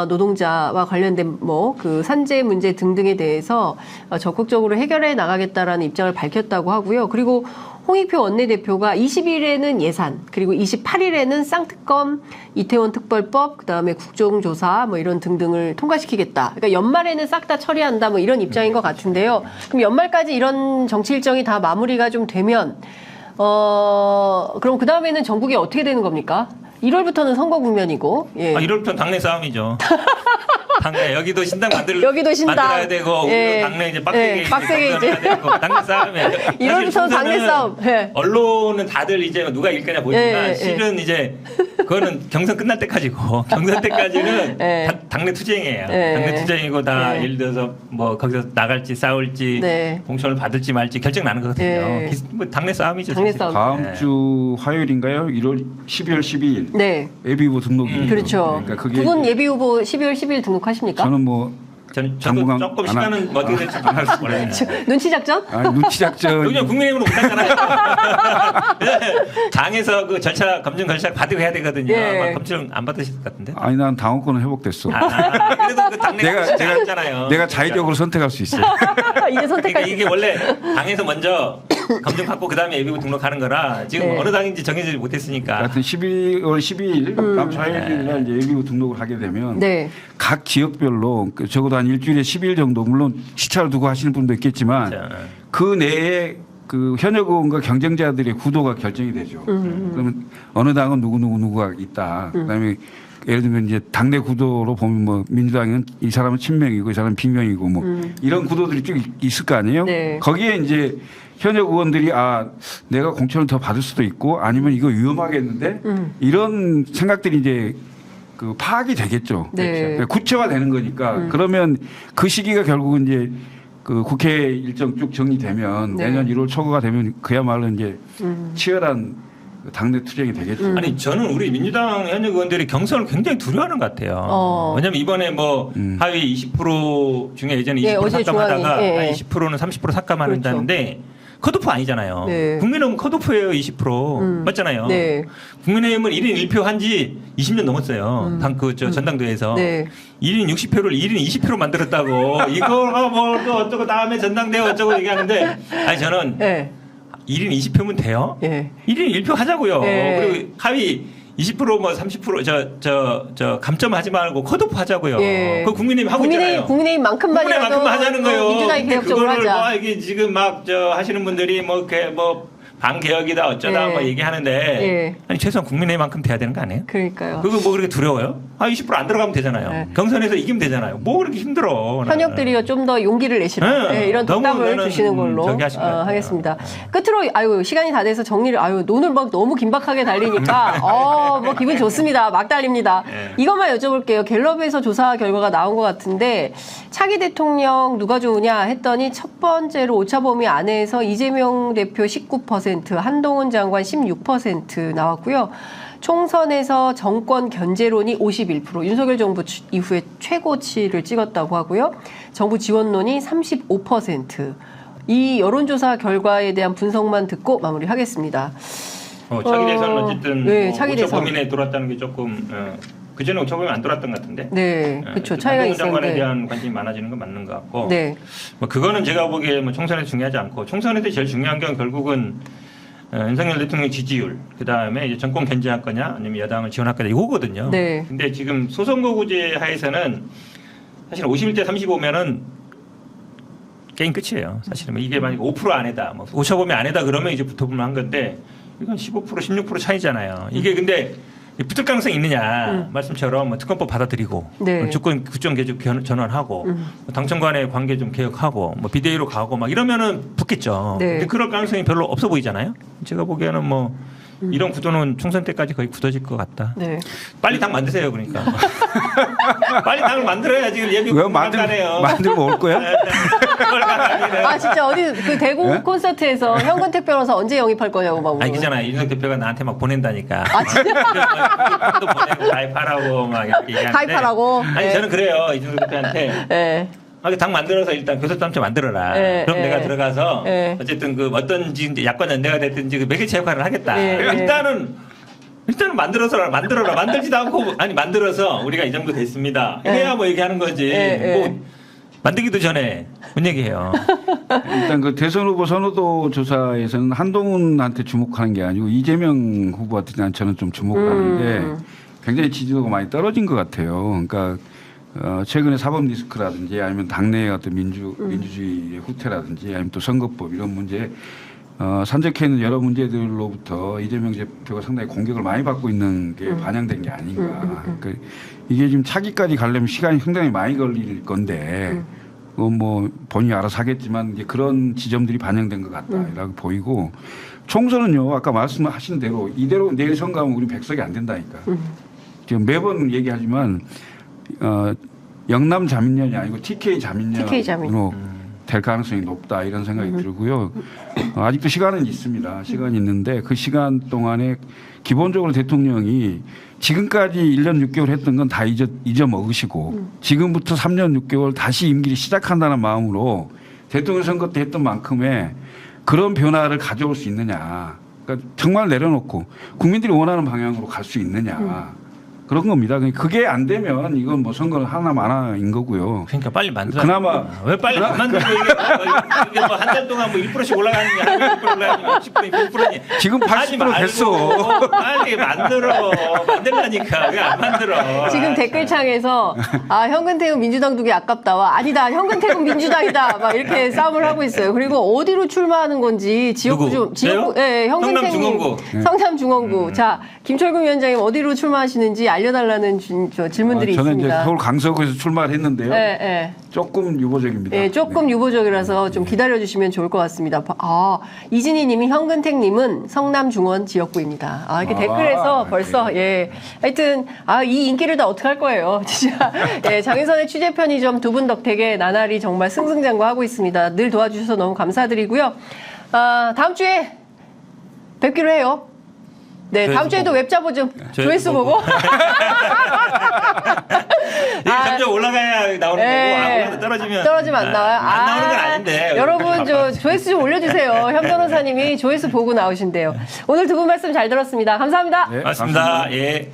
노동자와 관련된 그 산재 문제 등등에 대해서 적극적으로 해결해 나가겠다라는 입장을 밝혔다고 하고요. 그리고 홍익표 원내대표가 20일에는 예산, 그리고 28일에는 쌍특검, 이태원 특별법, 그다음에 국정조사 이런 등등을 통과시키겠다. 그러니까 연말에는 싹 다 처리한다 이런 입장인 것 같은데요. 그럼 연말까지 이런 정치 일정이 다 마무리가 좀 되면 그럼 그 다음에는 전국이 어떻게 되는 겁니까? 1월부터는 선거 국면이고. 예. 1월부터는 당내 싸움이죠. 당내 여기도 신당 여기도 신당. 만들어야 되고 예. 당내 이제 빡세게 빡세게 이제 되고 당내 싸움이에요. 1월부터 당내 싸움. 예. 언론은 다들 이제 누가 이길 거냐 보지만 실은 이제 그거는 경선 끝날 때까지고 경선 때까지는 당내 투쟁이에요. 당내 투쟁이고 다 예를 들어서 거기서 나갈지 싸울지 공천을 받을지 말지 결정 나는 거거든요. 당내 싸움이죠. 당내 싸움. 다음 주 화요일인가요? 12월 12일. 네. 예비후보 등록이. 그렇죠. 그러니까 그게 두 분 예비후보 12월 10일 등록하십니까? 저는 저도 당분간 조금 시간은 어떻게 될지 몰라요. 눈치 작전? 눈치 작전. 그냥 국민의힘으로 못하잖아요. 당에서 그 절차 검증 절차 받고 해야 되거든요. 검증 안 받으실 것 같은데? 아니 난 당원권은 회복됐어. 그래도 그 당내 했잖아요. 내가 자의적으로 선택할 수 있어요. 이제 선택할 그러니까 이게 원래 당에서 먼저 검증 받고 그다음에 예비후 등록하는 거라 지금 어느 당인지 정해지지 못했으니까. 하여튼 12월 12일 다음 주 화요일에 이제 예비후 등록을 하게 되면 각 지역별로 적어도 한 일주일에 10일 정도 물론 시차를 두고 하시는 분도 있겠지만 그 내에 그 현역 의원과 경쟁자들의 구도가 결정이 되죠. 그러면 어느 당은 누구가 있다. 그다음에 예를 들면 이제 당내 구도로 보면 민주당은 이 사람은 친명이고 이 사람은 비명이고 이런 구도들이 쭉 있을 거 아니에요. 거기에 이제 현역 의원들이 내가 공천을 더 받을 수도 있고 아니면 이거 위험하겠는데 이런 생각들이 이제 그 파악이 되겠죠. 구체화되는 거니까 그러면 그 시기가 결국은 이제 그 국회 일정 쭉 정리되면 내년 1월 초가 되면 그야말로 이제 치열한 당내 투쟁이 되겠죠. 아니 저는 우리 민주당 현역 의원들이 경선을 굉장히 두려워하는 것 같아요. 왜냐하면 이번에 하위 20% 중에 예전에 20% 삭감하다가 20%는 30% 삭감한다는데 컷오프 아니잖아요. 국민의힘은 컷오프예요. 20% 맞잖아요. 국민의힘은 1인 1표 한 지 20년 넘었어요. 전당대회에서 1인 60표를 1인 20표로 만들었다고 이거가 또 어쩌고 다음에 전당대회 어쩌고 얘기하는데 아니 저는 1인 20표면 돼요. 1인 1표 하자고요. 그리고 하위 20% 30% 감점하지 말고 컷오프 하자고요. 그 국민의힘 하고 있잖아요. 국민의힘만큼만이라도 하자는 거예요. 민주당이 개혁적으로 하자. 이게 지금 하시는 분들이 반개혁이다 어쩌다 얘기하는데 아니 최소한 국민의힘만큼 돼야 되는 거 아니에요? 그러니까요. 그거 그렇게 두려워요? 20% 안 들어가면 되잖아요. 경선에서 이기면 되잖아요. 그렇게 힘들어. 현역들이요 좀 더 용기를 내시라. 이런 덕담을 주시는 걸로 하겠습니다. 끝으로 시간이 다 돼서 정리를 오늘 너무 긴박하게 달리니까 기분 좋습니다. 막 달립니다. 이것만 여쭤볼게요. 갤럽에서 조사 결과가 나온 것 같은데 차기 대통령 누가 좋으냐 했더니 첫 번째로 오차범위 안에서 이재명 대표 19%, 한동훈 장관 16% 나왔고요. 총선에서 정권 견제론이 51%, 윤석열 정부 이후에 최고치를 찍었다고 하고요. 정부 지원론이 35%. 이 여론조사 결과에 대한 분석만 듣고 마무리하겠습니다. 차기 대선은 어쨌든 차기 대선. 오차 범위 내에 돌았다는 게 조금 그전에 오차 범위 안 돌았던 것 같은데. 그렇죠. 차이가 있었는데. 장관에 대한 관심이 많아지는 건 맞는 것 같고. 그거는 제가 보기에 총선에서 중요하지 않고 총선에서 제일 중요한 건 결국은 윤석열 대통령 지지율, 그 다음에 이제 정권 견제할 거냐, 아니면 여당을 지원할 거냐 이거거든요. 근데 지금 소선거구제 하에서는 사실 51대 35면은 게임 끝이에요. 사실은 이게 만약 5% 안에다, 오차 범위 안에다 그러면 이제 붙어보면 한 건데 이건 15% 16% 차이잖아요. 이게 근데 붙을 가능성이 있느냐 말씀처럼 특검법 받아들이고 주권 구정 개혁 전환하고 당청 간의 관계 좀 개혁하고 비대위로 가고 이러면은 붙겠죠. 근데 그럴 가능성이 별로 없어 보이잖아요. 제가 보기에는 이런 구도는 총선 때까지 거의 굳어질 것 같다. 네. 빨리 당 만드세요, 그러니까. 빨리 당을 만들어야 지금 예비 왜 불가능해요. 만들고 올 거야? 아 진짜 어디 그 대구 네? 콘서트에서 현근택 변호사 언제 영입할 거냐고 막. 아니 그잖아 이준석 대표가 나한테 막 보낸다니까. 아 진짜? 또 보내고 가입하라고 막 이렇게 얘기하는데. 가입하라고? 아니 네. 저는 그래요 이준석 대표한테. 네. 당 만들어서 일단 교섭단체 만들어라. 네, 그럼 네. 내가 들어가서 네. 어쨌든 그 어떤지 이제 야권 연대가 됐든지 그 매개체 역할을 하겠다. 네, 그러니까 네. 일단은 만들어라 만들지도 않고 아니 만들어서 우리가 이 정도 됐습니다. 이래야 뭐 얘기하는 거지. 네, 뭐 네. 만들기도 전에 뭔 얘기해요. 일단 그 대선 후보 선호도 조사에서는 한동훈한테 주목하는 게 아니고 이재명 후보한테 저는 좀 주목하는 게 굉장히 지지도가 많이 떨어진 것 같아요. 그러니까 최근에 사법 리스크라든지 아니면 당내의 어떤 민주주의의 후퇴라든지 아니면 또 선거법 이런 문제 산적해 있는 여러 문제들로부터 이재명 대표가 상당히 공격을 많이 받고 있는 게 반영된 게 아닌가. 그러니까 이게 지금 차기까지 가려면 시간이 상당히 많이 걸릴 건데 뭐 본인이 알아서 하겠지만 이제 그런 지점들이 반영된 것 같다라고 보이고 총선은요 아까 말씀하신 대로 이대로 내일 선거하면 우리 백석이 안 된다니까. 지금 매번 얘기하지만 영남 자민련이 아니고 TK 자민련으로 될 가능성이 높다 이런 생각이 들고요. 아직도 시간은 있습니다. 시간이 있는데 그 시간 동안에 기본적으로 대통령이 지금까지 1년 6개월 했던 건 다 잊어먹으시고 지금부터 3년 6개월 다시 임기를 시작한다는 마음으로 대통령 선거 때 했던 만큼의 그런 변화를 가져올 수 있느냐. 그러니까 정말 내려놓고 국민들이 원하는 방향으로 갈 수 있느냐. 그런 겁니다. 그게 안 되면 이건 뭐 선거는 하나만화인 거고요. 그러니까 빨리 만들어. 그나마 왜 빨리 안 만들고 이게 뭐 한 달 동안 뭐 1%씩 올라가는 게 아니고 1% 올라가는 10%, 20%니. 지금 80% 됐어. 빨리 만들어. 만들라니까 왜 안 만들어? 지금 댓글창에서 아 현근택은 민주당 두기 아깝다와 아니다 현근택은 민주당이다 막 이렇게 싸움을 하고 있어요. 그리고 어디로 출마하는 건지 지역구 좀 지역구 예 현근택님 성남중원구 자 김철국 위원장님 어디로 출마하시는지 알려달라는 저 질문들이 저는 있습니다. 이제 서울 강서구에서 출마를 했는데요. 네, 네. 조금 유보적입니다. 네, 조금 유보적이라서 좀 기다려주시면 좋을 것 같습니다. 아, 이진희님이 현근택님은 성남중원 지역구입니다. 아, 이렇게 댓글에서 벌써 예, 하여튼 이 인기를 다 어떻게 할 거예요, 진짜. 예, 장윤선의 취재 편의점 두 분 덕택에 나날이 정말 승승장구하고 있습니다. 늘 도와주셔서 너무 감사드리고요. 다음 주에 뵙기로 해요. 네, 다음 주에도 웹자보 좀 조회수 보고. 이게 점점 올라가야 나오는 거고 올라가 떨어지면 안 나와요. 안 나오는 건 아닌데. 여러분 조회수 좀 올려주세요. 현 변호사님이 조회수 보고 나오신대요. 오늘 두 분 말씀 잘 들었습니다. 감사합니다. 네, 맞습니다. 예.